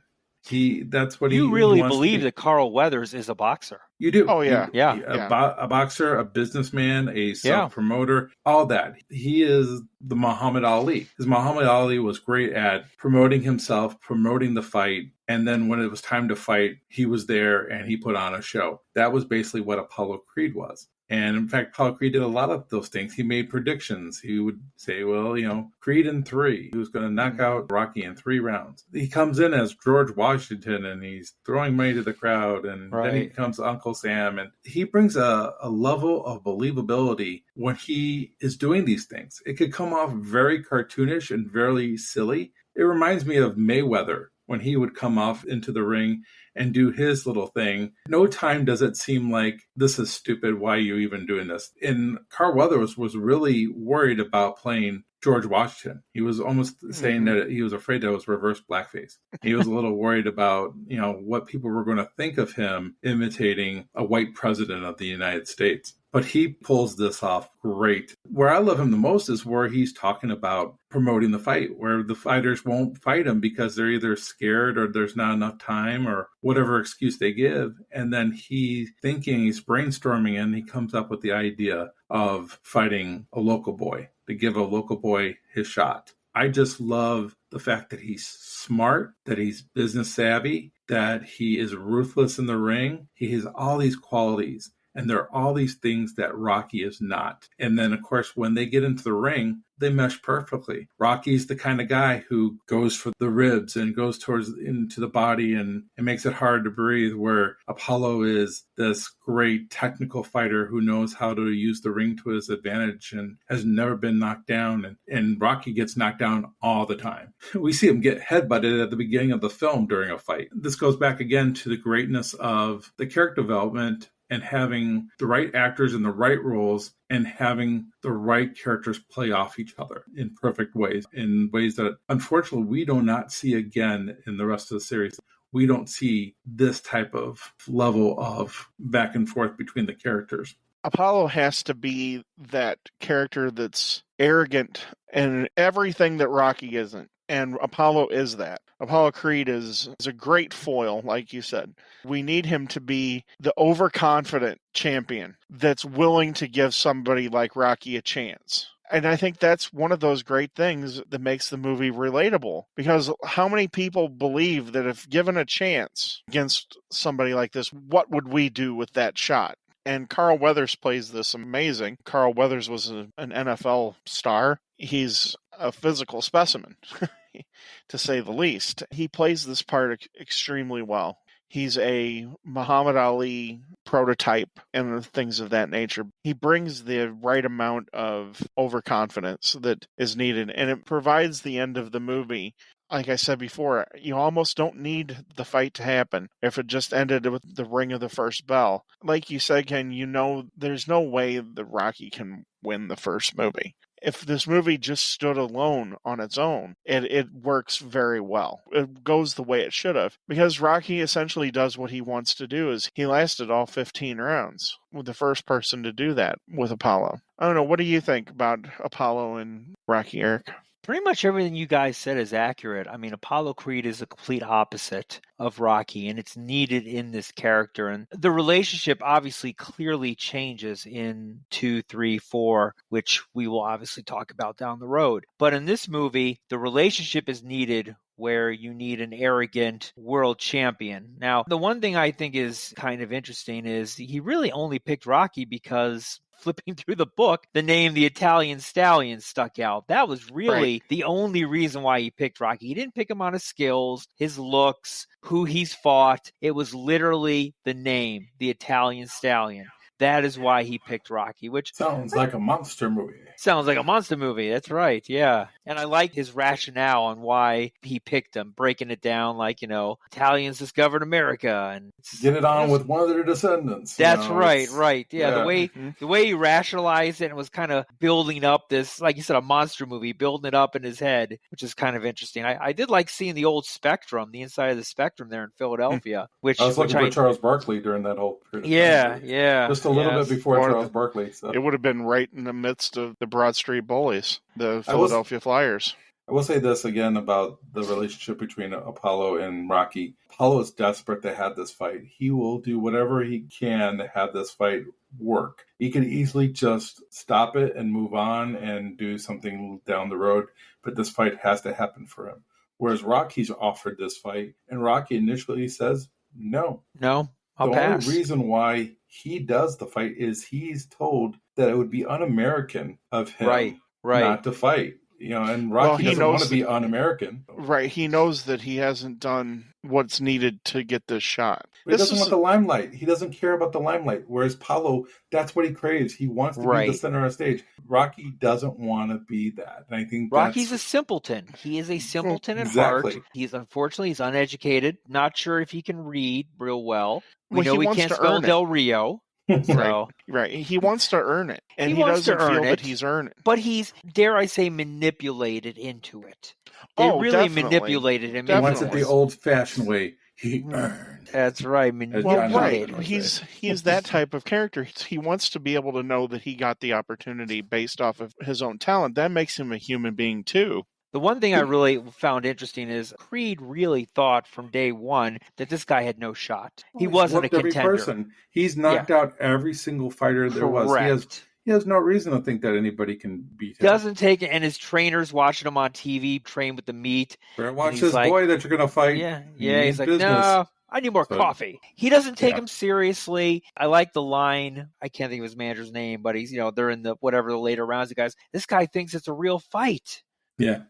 That's what you he really wants believe that Carl Weathers is a boxer. You do. Oh, yeah. A boxer, a businessman, a self-promoter, all that. He is the Muhammad Ali. Because Muhammad Ali was great at promoting himself, promoting the fight, and then when it was time to fight, he was there and he put on a show. That was basically what Apollo Creed was. And in fact, Apollo Creed did a lot of those things. He made predictions. He would say, well, Creed in 3. He was going to knock out Rocky in 3 rounds. He comes in as George Washington and he's throwing money to the crowd. And then he becomes Uncle Sam. And he brings a level of believability when he is doing these things. It could come off very cartoonish and very silly. It reminds me of Mayweather when he would come off into the ring and do his little thing. No time does it seem like this is stupid. Why are you even doing this? And Carl Weathers was really worried about playing George Washington. He was almost saying that he was afraid that it was reverse blackface. He was a little worried about, what people were going to think of him imitating a white president of the United States. But he pulls this off great. Where I love him the most is where he's talking about promoting the fight, where the fighters won't fight him because they're either scared or there's not enough time or whatever excuse they give. And then he's brainstorming, and he comes up with the idea of fighting a local boy, to give a local boy his shot. I just love the fact that he's smart, that he's business savvy, that he is ruthless in the ring. He has all these qualities. And there are all these things that Rocky is not. And then, of course, when they get into the ring, they mesh perfectly. Rocky's the kind of guy who goes for the ribs and goes into the body and makes it hard to breathe, where Apollo is this great technical fighter who knows how to use the ring to his advantage and has never been knocked down. And Rocky gets knocked down all the time. We see him get headbutted at the beginning of the film during a fight. This goes back again to the greatness of the character development and having the right actors in the right roles and having the right characters play off each other in perfect ways, in ways that unfortunately we do not see again in the rest of the series. We don't see this type of level of back and forth between the characters. Apollo has to be that character that's arrogant and everything that Rocky isn't. And Apollo is that. Apollo Creed is a great foil, like you said. We need him to be the overconfident champion that's willing to give somebody like Rocky a chance. And I think that's one of those great things that makes the movie relatable. Because how many people believe that if given a chance against somebody like this, what would we do with that shot? And Carl Weathers plays this amazing. Carl Weathers was an NFL star. He's a physical specimen, to say the least. He plays this part extremely well. He's a Muhammad Ali prototype and things of that nature. He brings the right amount of overconfidence that is needed, and it provides the end of the movie. Like I said before, you almost don't need the fight to happen if it just ended with the ring of the first bell. Like you said, Ken, there's no way that Rocky can win the first movie. If this movie just stood alone on its own, it works very well. It goes the way it should have. Because Rocky essentially does what he wants to do. Is he lasted all 15 rounds. With the first person to do that with Apollo. I don't know, what do you think about Apollo and Rocky, Eric? Pretty much everything you guys said is accurate. I mean, Apollo Creed is a complete opposite of Rocky, and it's needed in this character. And the relationship obviously clearly changes in 2, 3, 4, which we will obviously talk about down the road. But in this movie, the relationship is needed where you need an arrogant world champion. Now, the one thing I think is kind of interesting is he really only picked Rocky because flipping through the book, the name the Italian Stallion stuck out. That was really the only reason why he picked Rocky. He didn't pick him on his skills, his looks, who he's fought. It was literally the name, the Italian Stallion. That is why he picked Rocky, which sounds like a monster movie. Sounds like a monster movie. That's right. Yeah. And I like his rationale on why he picked him, breaking it down like, Italians discovered America and get it on with one of their descendants. That's right. Yeah. The way he rationalized it and was kind of building up this, like you said, a monster movie, building it up in his head, which is kind of interesting. I did like seeing the old Spectrum, the inside of the Spectrum there in Philadelphia. I was looking for Charles Barkley during that whole period. Yeah. Just a little bit before Charles Barkley. So. It would have been right in the midst of the Broad Street Bullies, the Philadelphia Flyers. I will say this again about the relationship between Apollo and Rocky. Apollo is desperate to have this fight. He will do whatever he can to have this fight work. He could easily just stop it and move on and do something down the road, but this fight has to happen for him. Whereas Rocky's offered this fight, and Rocky initially says, no. I'll pass. The only reason why he does the fight is he's told that it would be un-American of him not to fight. And Rocky doesn't want to be un-American. Right. He knows that he hasn't done what's needed to get this shot. But he doesn't want the limelight. He doesn't care about the limelight. Whereas Apollo, that's what he craves. He wants to be the center of the stage. Rocky doesn't want to be that. And I think Rocky's a simpleton. He is a simpleton at heart. He's uneducated. Not sure if he can read real well. We know he can't spell Del Rio. Right. He wants to earn it. And he doesn't feel that he's earned it. But he's, dare I say, manipulated into it. They really manipulated him. He wants it the old-fashioned way. He earned. That's right. Right. He's that type of character. He wants to be able to know that he got the opportunity based off of his own talent. That makes him a human being, too. The one thing I really found interesting is Creed really thought from day one that this guy had no shot. He wasn't a contender. Every person. He's knocked out every single fighter there was. He has no reason to think that anybody can beat him. Doesn't take it, and his trainer's watching him on TV, train with the meat. Watch this boy that you're going to fight. Yeah. He's like, no, I need more coffee. He doesn't take him seriously. I like the line. I can't think of his manager's name, but he's, they're in the later rounds. The guys, this guy thinks it's a real fight. Yeah.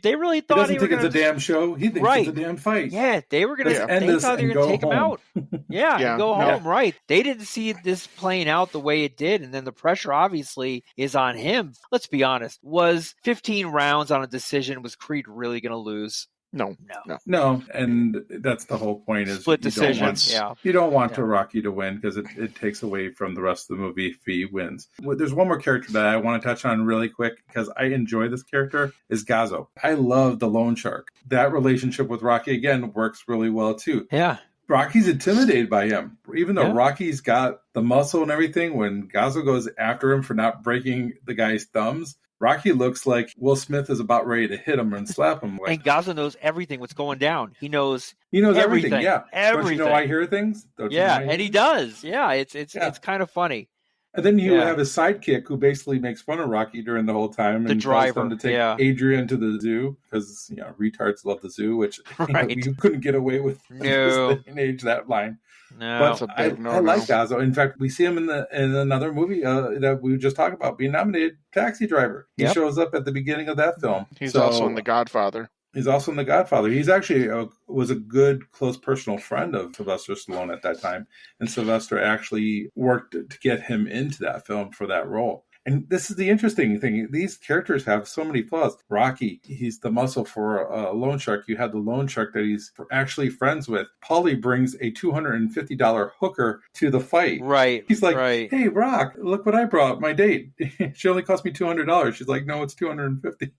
They really thought he doesn't think it's a damn show. He thinks it's a damn fight. Yeah, they were going to they thought they were going to take him out. And go home, right. They didn't see this playing out the way it did, and then the pressure obviously is on him. Let's be honest. Was 15 rounds on a decision, was Creed really going to lose? No, and that's the whole point. Is split decisions. You don't want Rocky to win because it takes away from the rest of the movie if he wins. There's one more character that I want to touch on really quick because I enjoy this character is Gazzo. I love the loan shark. That relationship with Rocky again works really well too. Yeah. Rocky's intimidated by him, even though Rocky's got the muscle and everything. When Gazzo goes after him for not breaking the guy's thumbs, Rocky looks like Will Smith is about ready to hit him and slap him. And Gazzo knows everything what's going down. He knows everything. Yeah, everything. Don't you know I hear things? And he does. Yeah, it's kind of funny. And then you have his sidekick who basically makes fun of Rocky during the whole time and tells them to take Adrian to the zoo because, retards love the zoo, which you couldn't get away with in this day and age, that line. No, but I like Gazzo. In fact, we see him in another movie that we just talked about being nominated, Taxi Driver. He shows up at the beginning of that film. He's also in The Godfather. He's also in The Godfather. He's actually was a good, close personal friend of Sylvester Stallone at that time. And Sylvester actually worked to get him into that film for that role. And this is the interesting thing. These characters have so many flaws. Rocky, he's the muscle for a loan shark. You have the loan shark that he's actually friends with. Paulie brings a $250 hooker to the fight. Right. He's like, hey, Rock, look what I brought, my date. She only cost me $200. She's like, no, it's $250.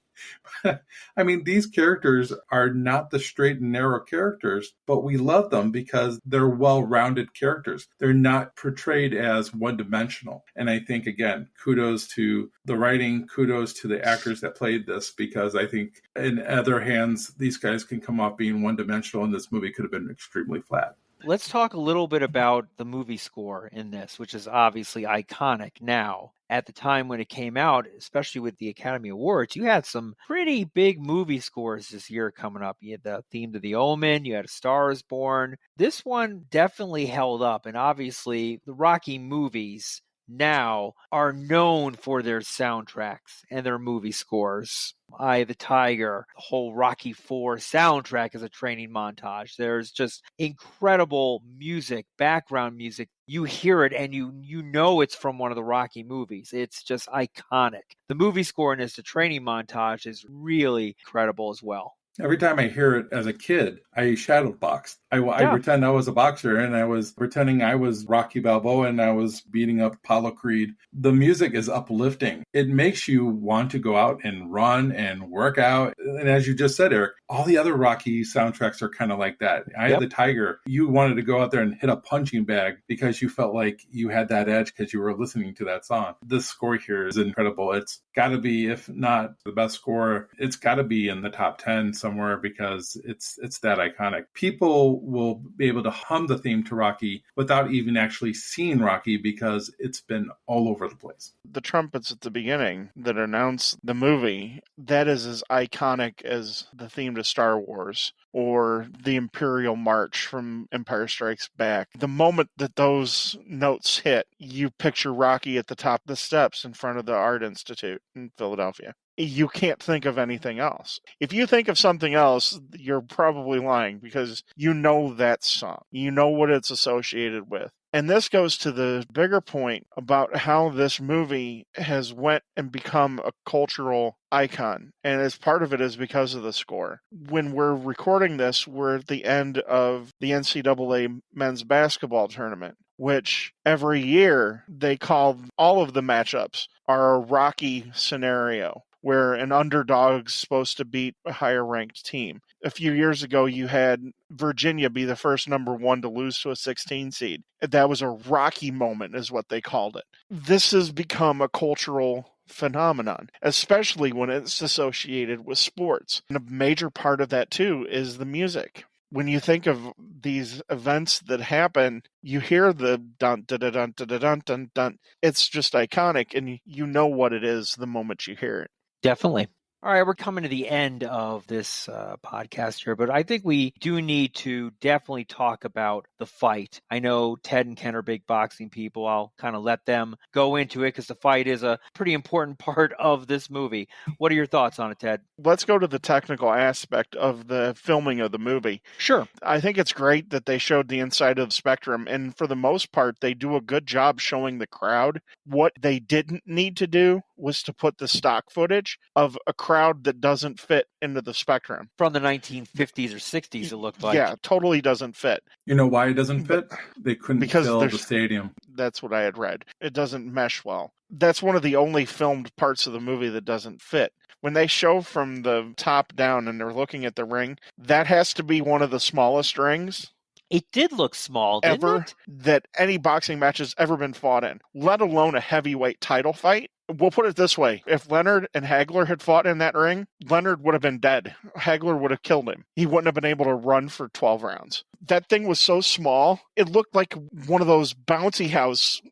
I mean, these characters are not the straight and narrow characters, but we love them because they're well-rounded characters. They're not portrayed as one-dimensional. And I think, again, kudos to the writing, kudos to the actors that played this, because I think in other hands, these guys can come off being one-dimensional, and this movie could have been extremely flat. Let's talk a little bit about the movie score in this, which is obviously iconic now. At the time when it came out, especially with the Academy Awards, you had some pretty big movie scores this year coming up. You had the theme to The Omen, you had A Star is Born. This one definitely held up, and obviously the Rocky movies now are known for their soundtracks and their movie scores. Eye of the Tiger, the whole Rocky IV soundtrack is a training montage. There's just incredible music, background music. You hear it and you know it's from one of the Rocky movies. It's just iconic. The movie score in this, the training montage, is really incredible as well. Every time I hear it as a kid, I shadow boxed. I pretend I was a boxer, and I was pretending I was Rocky Balboa, and I was beating up Apollo Creed. The music is uplifting. It makes you want to go out and run and work out. And as you just said, Eric, all the other Rocky soundtracks are kind of like that. Eye of the Tiger, you wanted to go out there and hit a punching bag because you felt like you had that edge because you were listening to that song. This score here is incredible. It's got to be, if not the best score, it's got to be in the top 10 somewhere because it's that iconic. People will be able to hum the theme to Rocky without even actually seeing Rocky because it's been all over the place. The trumpets at the beginning that announce the movie, that is as iconic as the theme to Star Wars or the Imperial March from Empire Strikes Back. The moment that those notes hit, you picture Rocky at the top of the steps in front of the Art Institute in Philadelphia. You can't think of anything else. If you think of something else, you're probably lying because you know that song. You know what it's associated with. And this goes to the bigger point about how this movie has went and become a cultural icon. And as part of it is because of the score. When we're recording this, we're at the end of the NCAA men's basketball tournament, which every year they call all of the matchups are a Rocky scenario, where an underdog's supposed to beat a higher-ranked team. A few years ago, you had Virginia be the first number one to lose to a 16 seed. That was a Rocky moment, is what they called it. This has become a cultural phenomenon, especially when it's associated with sports. And a major part of that, too, is the music. When you think of these events that happen, you hear the dun dun dun dun dun dun dun dun. It's just iconic, and you know what it is the moment you hear it. Definitely. All right, we're coming to the end of this podcast here, but I think we do need to definitely talk about the fight. I know Ted and Ken are big boxing people. I'll kind of let them go into it because the fight is a pretty important part of this movie. What are your thoughts on it, Ted? Let's go to the technical aspect of the filming of the movie. Sure. I think it's great that they showed the inside of the spectrum, and for the most part, they do a good job showing the crowd. What they didn't need to do was to put the stock footage of a crowd that doesn't fit into the spectrum. From the 1950s or 60s, it looked like. Yeah, totally doesn't fit. You know why it doesn't fit? They couldn't fill the stadium. That's what I had read. It doesn't mesh well. That's one of the only filmed parts of the movie that doesn't fit. When they show from the top down and they're looking at the ring, that has to be one of the smallest rings It did look small, didn't it? that any boxing match has ever been fought in, let alone a heavyweight title fight. We'll put it this way. If Leonard and Hagler had fought in that ring, Leonard would have been dead. Hagler would have killed him. He wouldn't have been able to run for 12 rounds. That thing was so small, it looked like one of those bouncy house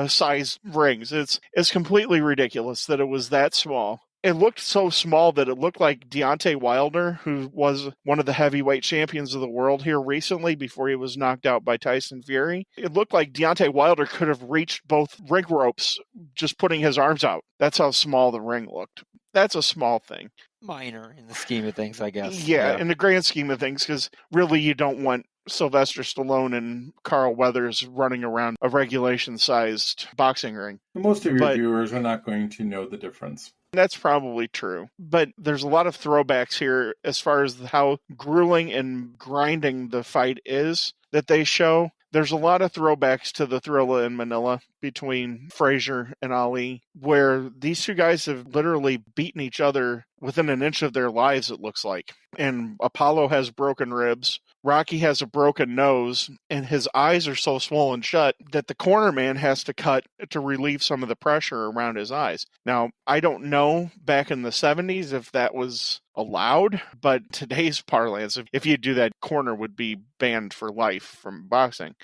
size rings. It's completely ridiculous that it was that small. It looked so small that it looked like Deontay Wilder, who was one of the heavyweight champions of the world here recently before he was knocked out by Tyson Fury. It looked like Deontay Wilder could have reached both ring ropes just putting his arms out. That's how small the ring looked. That's a small thing. Minor in the scheme of things, I guess. Yeah, in the grand scheme of things, because really you don't want Sylvester Stallone and Carl Weathers running around a regulation-sized boxing ring. Most of your viewers are not going to know the difference. That's probably true. But there's a lot of throwbacks here as far as how grueling and grinding the fight is that they show. There's a lot of throwbacks to the Thrilla in Manila between Frazier and Ali, where these two guys have literally beaten each other within an inch of their lives, it looks like. And Apollo has broken ribs. Rocky has a broken nose, and his eyes are so swollen shut that the corner man has to cut to relieve some of the pressure around his eyes. Now, I don't know back in the 70s if that was allowed, but today's parlance, if you do that, corner would be banned for life from boxing.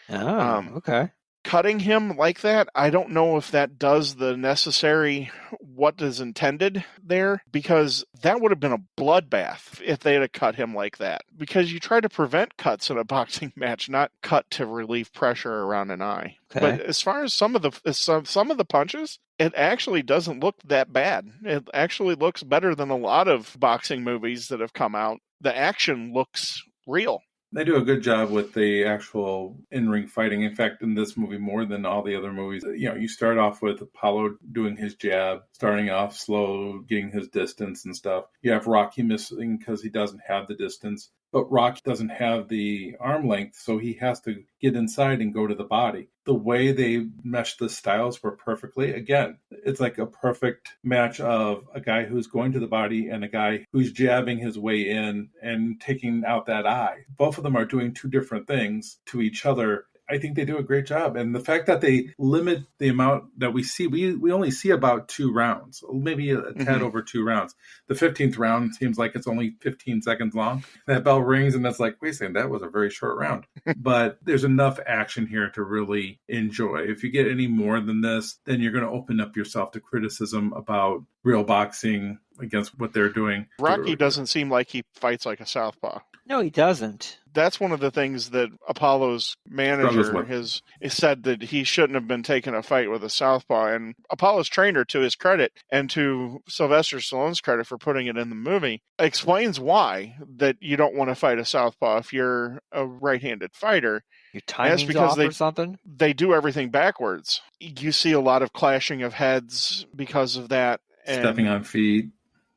Oh, okay. Cutting him like that, I don't know if that does the necessary what is intended there, because that would have been a bloodbath if they had cut him like that. Because you try to prevent cuts in a boxing match, not cut to relieve pressure around an eye. Okay. But as far as some of the punches, it actually doesn't look that bad. It actually looks better than a lot of boxing movies that have come out. The action looks real. They do a good job with the actual in-ring fighting. In fact, in this movie, more than all the other movies, you start off with Apollo doing his jab, starting off slow, getting his distance and stuff. You have Rocky missing because he doesn't have the distance. But Rocky doesn't have the arm length, so he has to get inside and go to the body. The way they meshed the styles were perfectly. Again, it's like a perfect match of a guy who's going to the body and a guy who's jabbing his way in and taking out that eye. Both of them are doing two different things to each other. I think they do a great job. And the fact that they limit the amount that we see, we only see about 2 rounds, maybe a tad over 2 rounds. The 15th round seems like it's only 15 seconds long. That bell rings and it's like, wait a second, that was a very short round. But there's enough action here to really enjoy. If you get any more than this, then you're going to open up yourself to criticism about real boxing against what they're doing. Rocky doesn't seem like he fights like a southpaw. No, he doesn't. That's one of the things that Apollo's manager has said, that he shouldn't have been taking a fight with a southpaw. And Apollo's trainer, to his credit, and to Sylvester Stallone's credit for putting it in the movie, explains why that you don't want to fight a southpaw if you're a right-handed fighter. Your timing's off or something? They do everything backwards. You see a lot of clashing of heads because of that. Stepping on feet.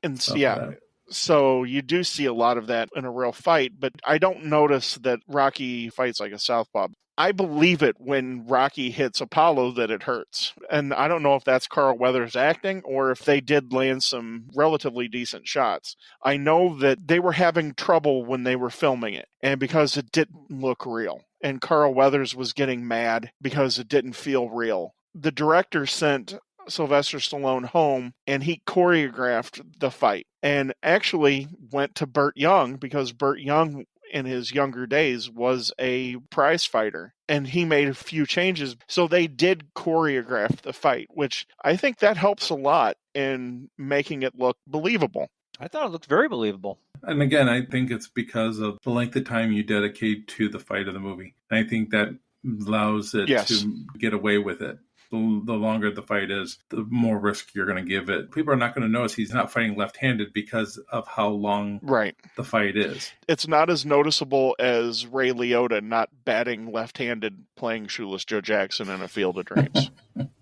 And yeah. So you do see a lot of that in a real fight, but I don't notice that Rocky fights like a southpaw. I believe it when Rocky hits Apollo that it hurts. And I don't know if that's Carl Weathers acting or if they did land some relatively decent shots. I know that they were having trouble when they were filming it, and because it didn't look real. And Carl Weathers was getting mad because it didn't feel real. The director sent Sylvester Stallone home and he choreographed the fight and actually went to Burt Young, because Burt Young in his younger days was a prize fighter, and he made a few changes. So they did choreograph the fight, which I think that helps a lot in making it look believable. I thought it looked very believable. And again, I think it's because of the length of time you dedicate to the fight of the movie. And I think that allows it to get away with it. The longer the fight is, the more risk you're going to give it. People are not going to notice he's not fighting left-handed because of how long the fight is. It's not as noticeable as Ray Liotta not batting left-handed playing Shoeless Joe Jackson in A Field of Dreams.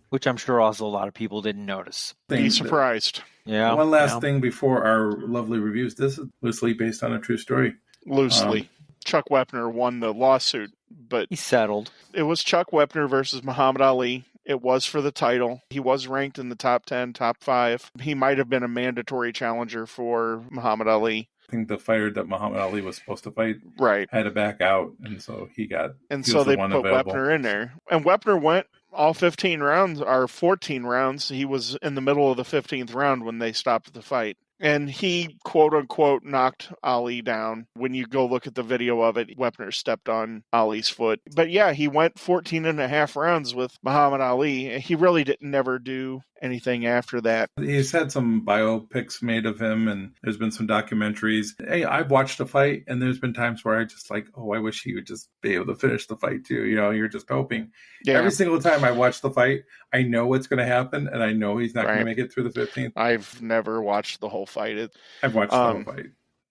Which I'm sure also a lot of people didn't notice. Be surprised. Yeah. One last thing before our lovely reviews. This is loosely based on a true story. Loosely. Chuck Wepner won the lawsuit, but he settled. It was Chuck Wepner versus Muhammad Ali. It was for the title. He was ranked in the top 10, top 5. He might have been a mandatory challenger for Muhammad Ali. I think the fighter that Muhammad Ali was supposed to fight had to back out, and so he got. And so they put Wepner in there, and Wepner went all 15 rounds are 14 rounds. He was in the middle of the 15th round when they stopped the fight. And he, quote unquote, knocked Ali down. When you go look at the video of it, Wepner stepped on Ali's foot. But yeah, he went 14 and a half rounds with Muhammad Ali. He really didn't never do anything after that. He's had some biopics made of him, and there's been some documentaries. Hey, I've watched a fight, and there's been times where I just like, oh, I wish he would just be able to finish the fight too. You know, you're just hoping. Yeah. Every single time I watch the fight, I know what's going to happen, and I know he's not going to make it through the 15th. I've never watched the whole fight. I've watched the whole fight.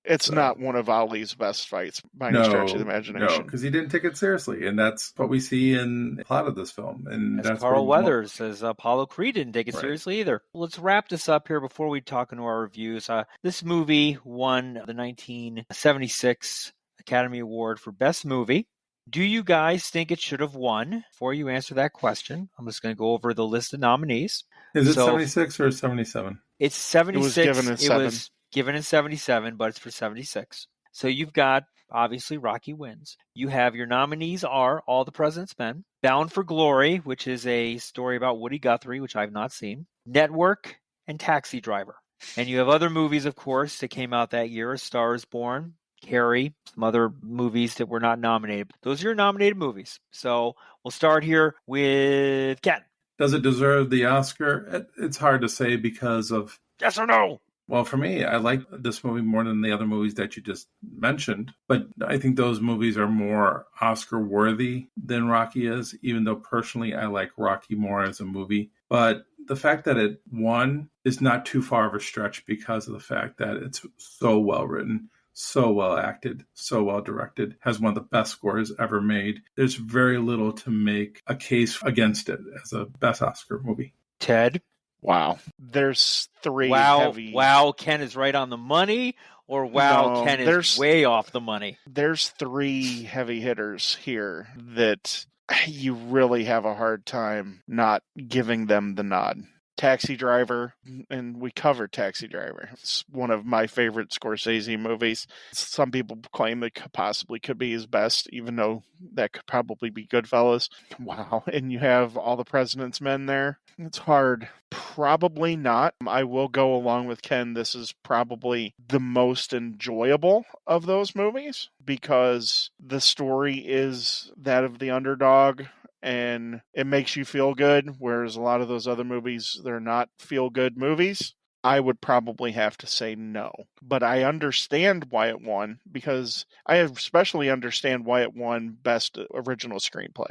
It's not one of Ali's best fights by any stretch of the imagination. No, because he didn't take it seriously, and that's what we see in the plot of this film. And as that's Carl Weathers says, Apollo Creed didn't take it seriously either. Let's wrap this up here before we talk into our reviews. This movie won the 1976 Academy Award for Best Movie. Do you guys think it should have won? Before you answer that question, I'm just going to go over the list of nominees. Is it 76 or 77? It's 76. It was given in 7. It was given in 77, but it's for 76. So you've got, obviously, Rocky wins. You have your nominees are All the President's Men, Bound for Glory, which is a story about Woody Guthrie, which I've not seen, Network, and Taxi Driver. And you have other movies, of course, that came out that year, A Star is Born, Carrie, some other movies that were not nominated. Those are your nominated movies. So we'll start here with Ken. Does it deserve the Oscar? It's hard to say because of... Yes or no? Well, for me, I like this movie more than the other movies that you just mentioned. But I think those movies are more Oscar-worthy than Rocky is, even though personally I like Rocky more as a movie. But the fact that it won is not too far of a stretch because of the fact that it's so well written, so well acted, so well directed, has one of the best scores ever made. There's very little to make a case against it as a best Oscar movie. Ted? Wow. There's 3 heavy... Wow, Ken is right on the money, or Ken is way off the money? There's 3 heavy hitters here that you really have a hard time not giving them the nod. Taxi Driver, and we covered Taxi Driver. It's one of my favorite Scorsese movies. Some people claim it possibly could be his best, even though that could probably be Goodfellas. Wow. And you have All the President's Men there. It's hard. Probably not. I will go along with Ken. This is probably the most enjoyable of those movies because the story is that of the underdog. And it makes you feel good, whereas a lot of those other movies, they're not feel-good movies. I would probably have to say no. But I understand why it won, because I especially understand why it won Best Original Screenplay.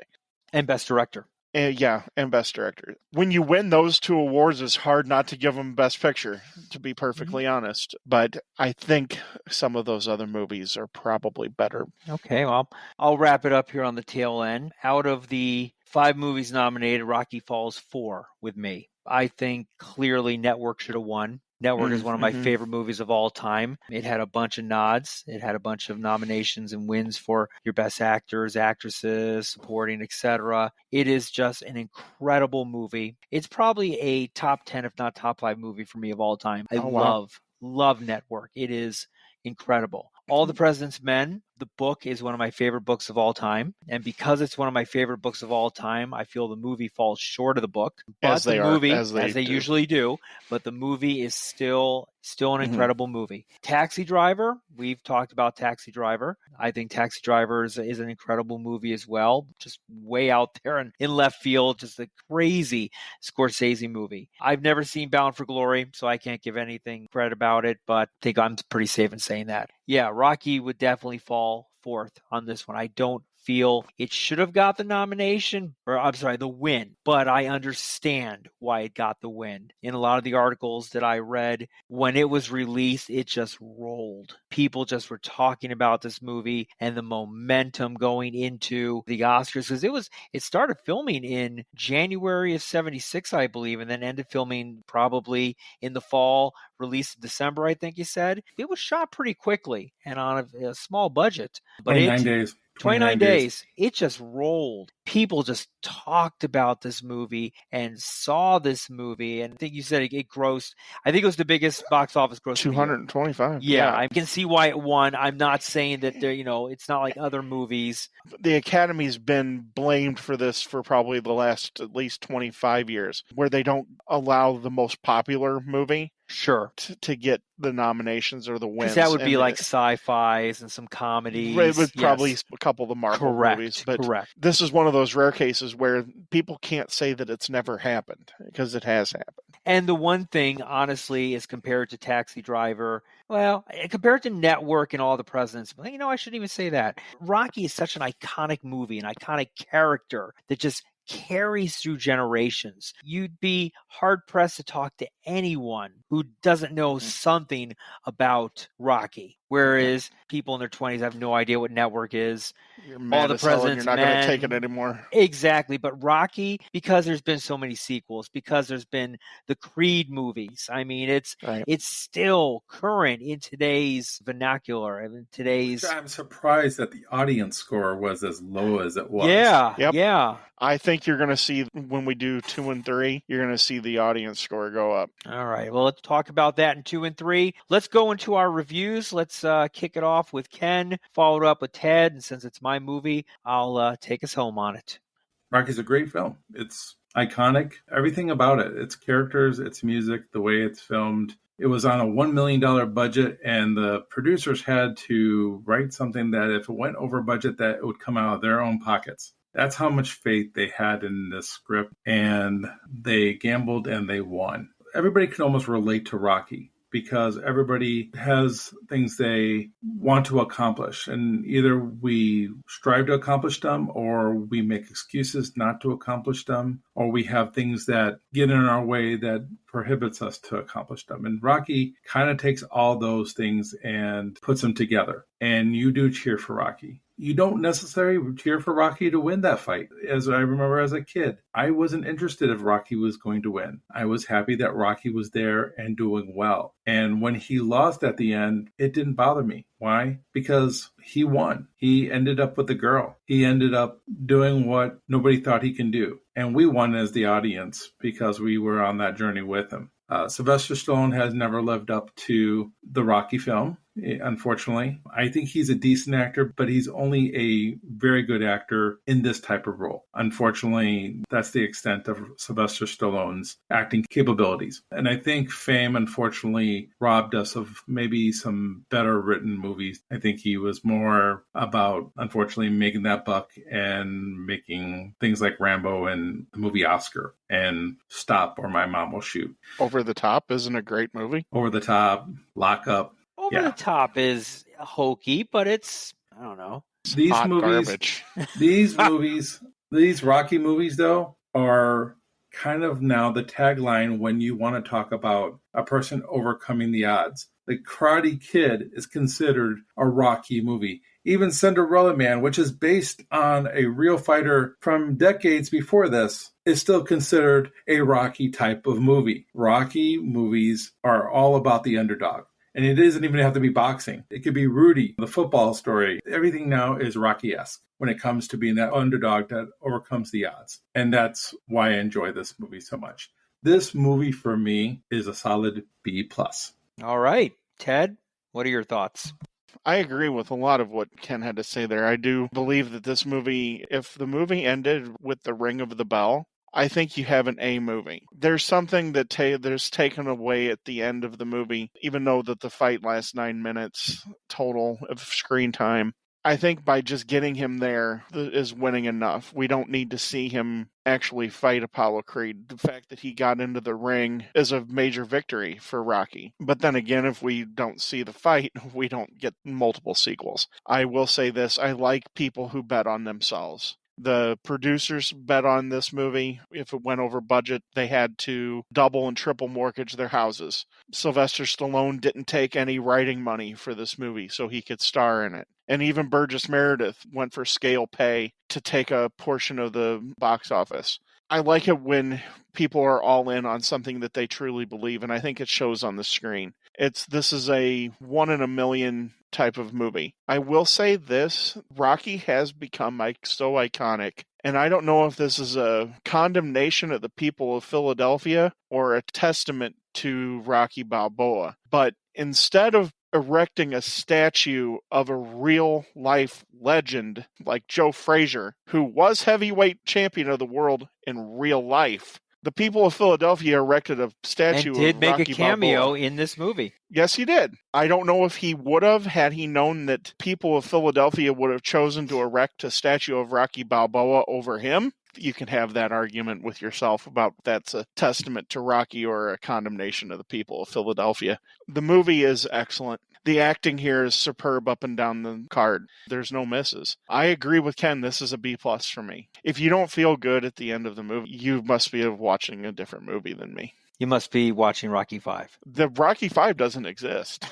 And Best Director. And Best Director. When you win those 2 awards, it's hard not to give them Best Picture, to be perfectly honest. But I think some of those other movies are probably better. Okay, well, I'll wrap it up here on the tail end. Out of the 5 movies nominated, Rocky falls 4 with me. I think clearly Network should have won. Network is one of my favorite movies of all time. It had a bunch of nods. It had a bunch of nominations and wins for your best actors, actresses, supporting, etc. It is just an incredible movie. It's probably a top 10, if not top 5 movie for me of all time. I love Network. It is incredible. All the President's Men, the book, is one of my favorite books of all time. And because it's one of my favorite books of all time, I feel the movie falls short of the book. But as they usually do. But the movie is still an incredible movie. Taxi Driver, we've talked about Taxi Driver. I think Taxi Driver is an incredible movie as well. Just way out there and in left field, just a crazy Scorsese movie. I've never seen Bound for Glory, so I can't give anything credit about it, but I think I'm pretty safe in saying that. Yeah, Rocky would definitely fall 4th on this one. I don't feel it should have got the nomination, the win, but I understand why it got the win. In a lot of the articles that I read, when it was released, it just rolled. People just were talking about this movie and the momentum going into the Oscars, because it started filming in January of 76, I believe, and then ended filming probably in the fall, released in December, I think you said. It was shot pretty quickly and on a small budget. But 29 days. 29 days. It just rolled. people just talked about this movie and saw this movie. And I think you said it grossed, I think it was the biggest box office gross of the year. 225. Yeah, I can see why it won. I'm not saying that there, it's not like other movies. The Academy's been blamed for this for probably the last at least 25 years, where they don't allow the most popular movie Sure. to get the nominations or the wins. Because that would be like sci-fis and some comedies. It would probably Yes. a couple of the Marvel Correct. movies. But Correct. this is one of those rare cases where people can't say that it's never happened, because it has happened. And the one thing, honestly, is compared to Taxi Driver, well, compared to Network and All the Presidents, I shouldn't even say that. Rocky is such an iconic movie, an iconic character that just carries through generations. You'd be hard-pressed to talk to anyone who doesn't know something about Rocky. Whereas people in their 20s have no idea what Network is. You're mad as hell and you're not going to take it anymore. Exactly. But Rocky, because there's been so many sequels, because there's been the Creed movies, it's still current in today's vernacular and in today's... I'm surprised that the audience score was as low as it was. Yeah, Yep. yeah. I think you're going to see, when we do 2 and 3, you're going to see the audience score go up. All right. Well, let's talk about that in 2 and 3. Let's go into our reviews. Let's kick it off with Ken, followed up with Ted. And since it's my movie, I'll take us home on it. Rocky's a great film. It's iconic. Everything about it. Its characters, its music, the way it's filmed. It was on a $1 million budget, and the producers had to write something that if it went over budget, that it would come out of their own pockets. That's how much faith they had in this script, and they gambled and they won. Everybody can almost relate to Rocky because everybody has things they want to accomplish, and either we strive to accomplish them or we make excuses not to accomplish them, or we have things that get in our way that prohibits us to accomplish them. And Rocky kind of takes all those things and puts them together, and you do cheer for Rocky. You don't necessarily cheer for Rocky to win that fight. As I remember as a kid, I wasn't interested if Rocky was going to win. I was happy that Rocky was there and doing well. And when he lost at the end, it didn't bother me. Why? Because he won. He ended up with the girl. He ended up doing what nobody thought he can do. And we won as the audience because we were on that journey with him. Sylvester Stallone has never lived up to the Rocky film, unfortunately. I think he's a decent actor, but he's only a very good actor in this type of role. Unfortunately, that's the extent of Sylvester Stallone's acting capabilities. And I think fame, unfortunately, robbed us of maybe some better written movies. I think he was more about, unfortunately, making that buck and making things like Rambo and the movie Oscar and Stop or My Mom Will Shoot. Over the Top isn't a great movie. Over the Top, Lock Up. Over the Top is hokey, but it's, I don't know. These Hot movies, garbage. these Rocky movies, though, are kind of now the tagline when you want to talk about a person overcoming the odds. The Karate Kid is considered a Rocky movie. Even Cinderella Man, which is based on a real fighter from decades before this, is still considered a Rocky type of movie. Rocky movies are all about the underdog. And it doesn't even have to be boxing. It could be Rudy, the football story. Everything now is Rocky-esque when it comes to being that underdog that overcomes the odds. And that's why I enjoy this movie so much. This movie, for me, is a solid B+. All right. Ted, what are your thoughts? I agree with a lot of what Ken had to say there. I do believe that this movie, if the movie ended with the ring of the bell, I think you have an A movie. There's something that there's taken away at the end of the movie, even though that the fight lasts 9 minutes total of screen time. I think by just getting him there is winning enough. We don't need to see him actually fight Apollo Creed. The fact that he got into the ring is a major victory for Rocky. But then again, if we don't see the fight, we don't get multiple sequels. I will say this, I like people who bet on themselves. The producers bet on this movie. If it went over budget, they had to double and triple mortgage their houses. Sylvester Stallone didn't take any writing money for this movie so he could star in it. And even Burgess Meredith went for scale pay to take a portion of the box office. I like it when people are all in on something that they truly believe, and I think it shows on the screen. This is a 1 in a million type of movie. I will say this, Rocky has become so iconic. And I don't know if this is a condemnation of the people of Philadelphia or a testament to Rocky Balboa. But instead of erecting a statue of a real life legend like Joe Frazier, who was heavyweight champion of the world in real life, the people of Philadelphia erected a statue and did of make Rocky a cameo Balboa. in this movie. Yes, he did. I don't know if he would have had he known that people of Philadelphia would have chosen to erect a statue of Rocky Balboa over him. You can have that argument with yourself about that's a testament to Rocky or a condemnation of the people of Philadelphia. The movie is excellent. The acting here is superb up and down the card. There's no misses. I agree with Ken. This is a B+ for me. If you don't feel good at the end of the movie, you must be watching a different movie than me. You must be watching Rocky V. The Rocky V doesn't exist.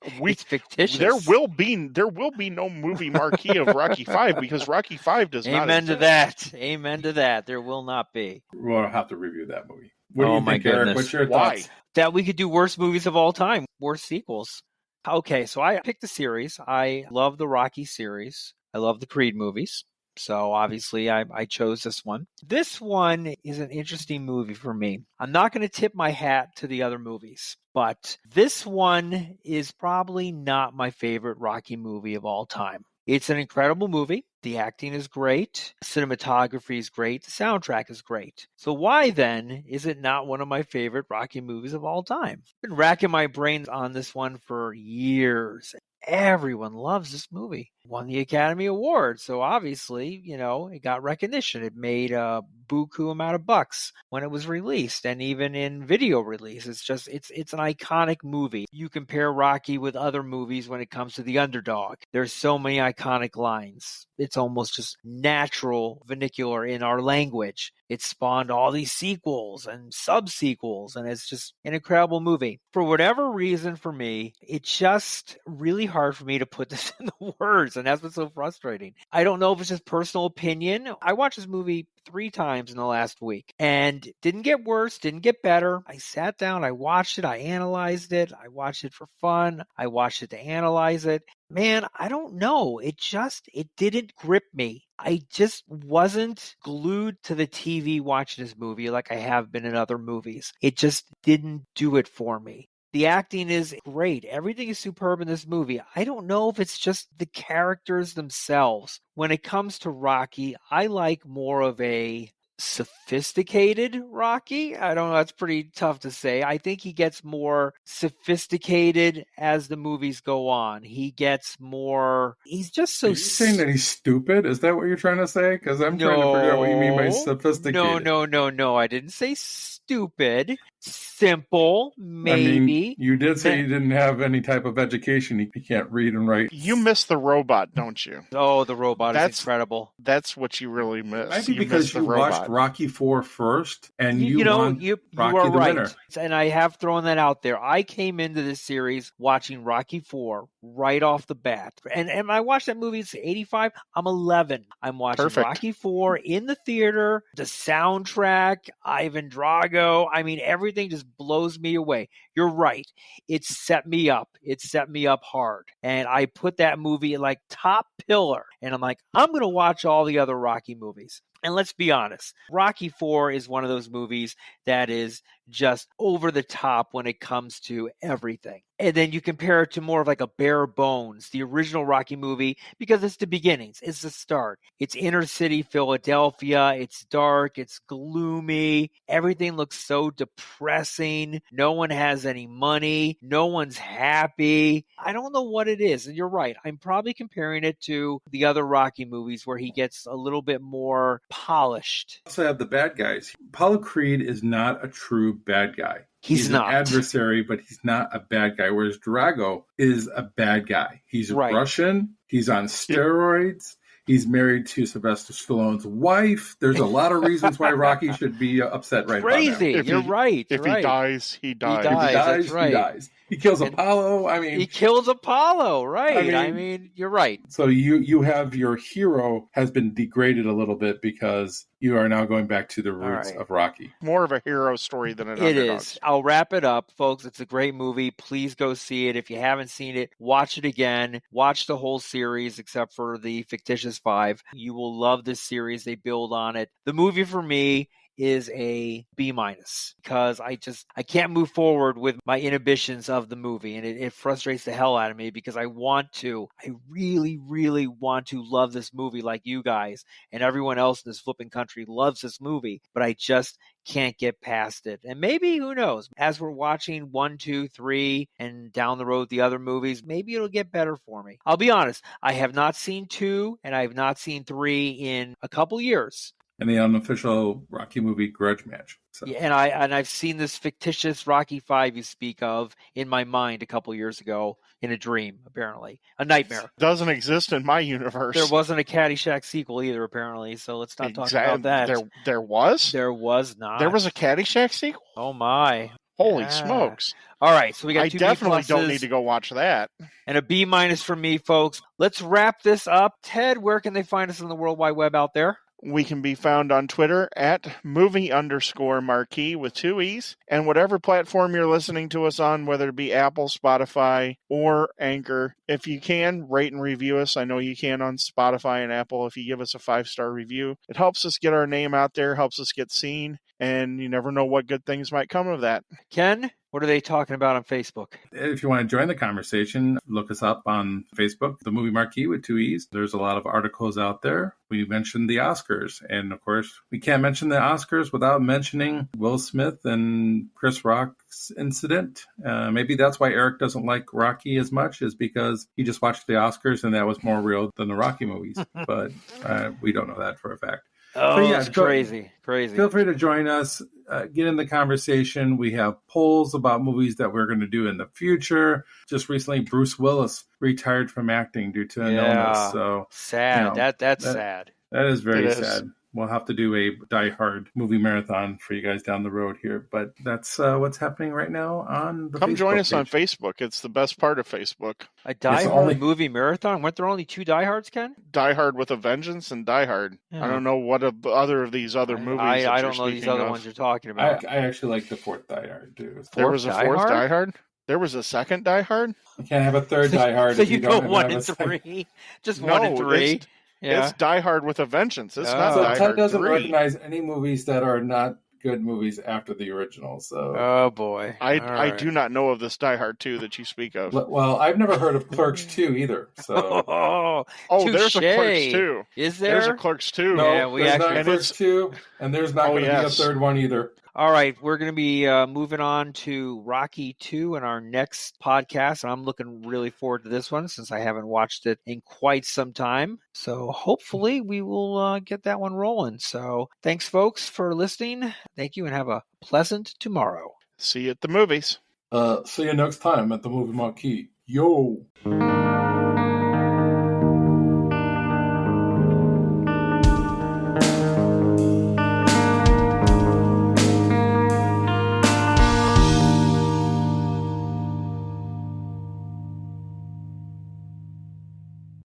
It's fictitious. There will be no movie marquee of Rocky V because Rocky V does not Amen exist. to that. Amen to that. There will not be. We'll have to review that movie. What do Oh, you my think, Eric? goodness. What's your Why? thoughts? That we could do worst movies of all time, worst sequels. Okay, so I picked the series. I love the Rocky series. I love the Creed movies. So obviously I chose this one. This one is an interesting movie for me. I'm not going to tip my hat to the other movies, but this one is probably not my favorite Rocky movie of all time. It's an incredible movie. The acting is great. Cinematography is great. The soundtrack is great. So why then is it not one of my favorite Rocky movies of all time? I've been racking my brains on this one for years. Everyone loves this movie. Won the Academy Award. So obviously, it got recognition. It made a buku amount of bucks when it was released and even in video release. It's an iconic movie. You compare Rocky with other movies when it comes to the underdog. There's so many iconic lines. It's almost just natural vernacular in our language. It spawned all these sequels and sub-sequels, and it's just an incredible movie. For whatever reason, for me, it's just really hard for me to put this in the words, and that's what's so frustrating. I don't know if it's just personal opinion. I watched this movie 3 times in the last week, and didn't get worse, didn't get better. I sat down, I watched it, I analyzed it, I watched it for fun, I watched it to analyze it. Man, I don't know. It didn't grip me. I just wasn't glued to the TV watching this movie like I have been in other movies. It just didn't do it for me. The acting is great. Everything is superb in this movie. I don't know if it's just the characters themselves. When it comes to Rocky, I like more of a sophisticated Rocky. I don't know. That's pretty tough to say. I think he gets more sophisticated as the movies go on. He's just so... Are you saying that he's stupid? Is that what you're trying to say? Because I'm trying to figure out what you mean by sophisticated. No. I didn't say stupid. Simple, maybe. I mean, you did say you didn't have any type of education. You can't read and write. You miss the robot, don't you? Oh, the robot is incredible. That's what you really miss. Maybe because you watched Rocky IV first, and you want Rocky are the right. winner. And I have thrown that out there. I came into this series watching Rocky IV right off the bat. And I watched that movie, it's 85. I'm 11. I'm watching Rocky IV in the theater, the soundtrack, Ivan Drago. I mean, everything just blows me away. You're right. It set me up. It set me up hard. And I put that movie like top pillar. And I'm like, I'm going to watch all the other Rocky movies. And let's be honest, Rocky IV is one of those movies that is just over the top when it comes to everything. And then you compare it to more of like a bare bones, the original Rocky movie, because it's the beginnings, it's the start. It's inner city Philadelphia, it's dark, it's gloomy, everything looks so depressing, no one has any money, no one's happy. I don't know what it is, and you're right, I'm probably comparing it to the other Rocky movies where he gets a little bit more polished. Also have the bad guys. Apollo Creed is not a true bad guy. He's not an adversary, but he's not a bad guy. Whereas Drago is a bad guy. He's Russian. He's on steroids. He's married to Sylvester Stallone's wife. There's a lot of reasons why Rocky should be upset right Crazy. about now. You're right. If he dies, he dies. If he dies, that's right. he dies. He kills Apollo. I mean, he kills Apollo, right? I mean, you're right. So you have your hero has been degraded a little bit because you are now going back to the roots right. of Rocky. More of a hero story than an It underdog. is. I'll wrap it up, folks. It's a great movie. Please go see it. If you haven't seen it, watch it again. Watch the whole series except for the fictitious 5. You will love this series. They build on it. The movie for me is a B- because I can't move forward with my inhibitions of the movie, and it frustrates the hell out of me because I really, really want to love this movie like you guys and everyone else in this flipping country loves this movie, but I just can't get past it. And maybe, who knows, as we're watching 1, 2, 3 and down the road the other movies, maybe it'll get better for me. I'll be honest, I have not seen 2 and I have not seen 3 in a couple years. And the unofficial Rocky movie Grudge Match. So. Yeah, and I've seen this fictitious Rocky 5 you speak of in my mind a couple years ago in a dream, apparently. A nightmare. Doesn't exist in my universe. There wasn't a Caddyshack sequel either, apparently, so let's not talk about that. There was? There was not. There was a Caddyshack sequel? Oh, my. Holy smokes. All right, so we got 2 B+. I definitely don't need to go watch that. And a B- from me, folks. Let's wrap this up. Ted, where can they find us on the World Wide Web out there? We can be found on Twitter at movie_marquee with 2 E's. And whatever platform you're listening to us on, whether it be Apple, Spotify, or Anchor, if you can, rate and review us. I know you can on Spotify and Apple. If you give us a 5-star review, it helps us get our name out there, helps us get seen, and you never know what good things might come of that. Ken, what are they talking about on Facebook? If you want to join the conversation, look us up on Facebook, the Movie Marquee with 2 E's. There's a lot of articles out there. We mentioned the Oscars. And of course, we can't mention the Oscars without mentioning Will Smith and Chris Rock's incident. Maybe that's why Eric doesn't like Rocky as much, is because he just watched the Oscars and that was more real than the Rocky movies. But we don't know that for a fact. Oh, yeah, it's crazy. Feel free to join us, get in the conversation. We have polls about movies that we're going to do in the future. Just recently, Bruce Willis retired from acting due to an illness. So sad. You know, that's sad. That is very sad. We'll have to do a Die Hard movie marathon for you guys down the road here. But that's what's happening right now on the Come Facebook join us page. on Facebook. It's the best part of Facebook. A Die Hard movie marathon? Weren't there only 2 Die Hards, Ken? Die Hard with a Vengeance and Die Hard. Yeah. I don't know what other of these other movies I don't know these other ones you're talking about. I actually like the 4th Die Hard, too. There was a 4th Die Hard? There was a 2nd Die Hard? You can't have a 3rd Die Hard. So you go 1 and 3? Just 1 and 3? It's Die Hard with a Vengeance. It's not so Die Ted Hard doesn't 3. recognize any movies that are not good movies after the original. So, oh boy, I do not know of this Die Hard 2 that you speak of. Well, I've never heard of Clerks 2 either. So, there's a Clerks 2. Is there? There's a Clerks 2. No, yeah, there's not Clerks 2, and there's not going to be a 3rd one either. All right, we're going to be moving on to Rocky 2 in our next podcast, and I'm looking really forward to this one since I haven't watched it in quite some time. So hopefully we will get that one rolling. So thanks, folks, for listening. Thank you, and have a pleasant tomorrow. See you at the movies. See you next time at the Movie Marquee. Yo!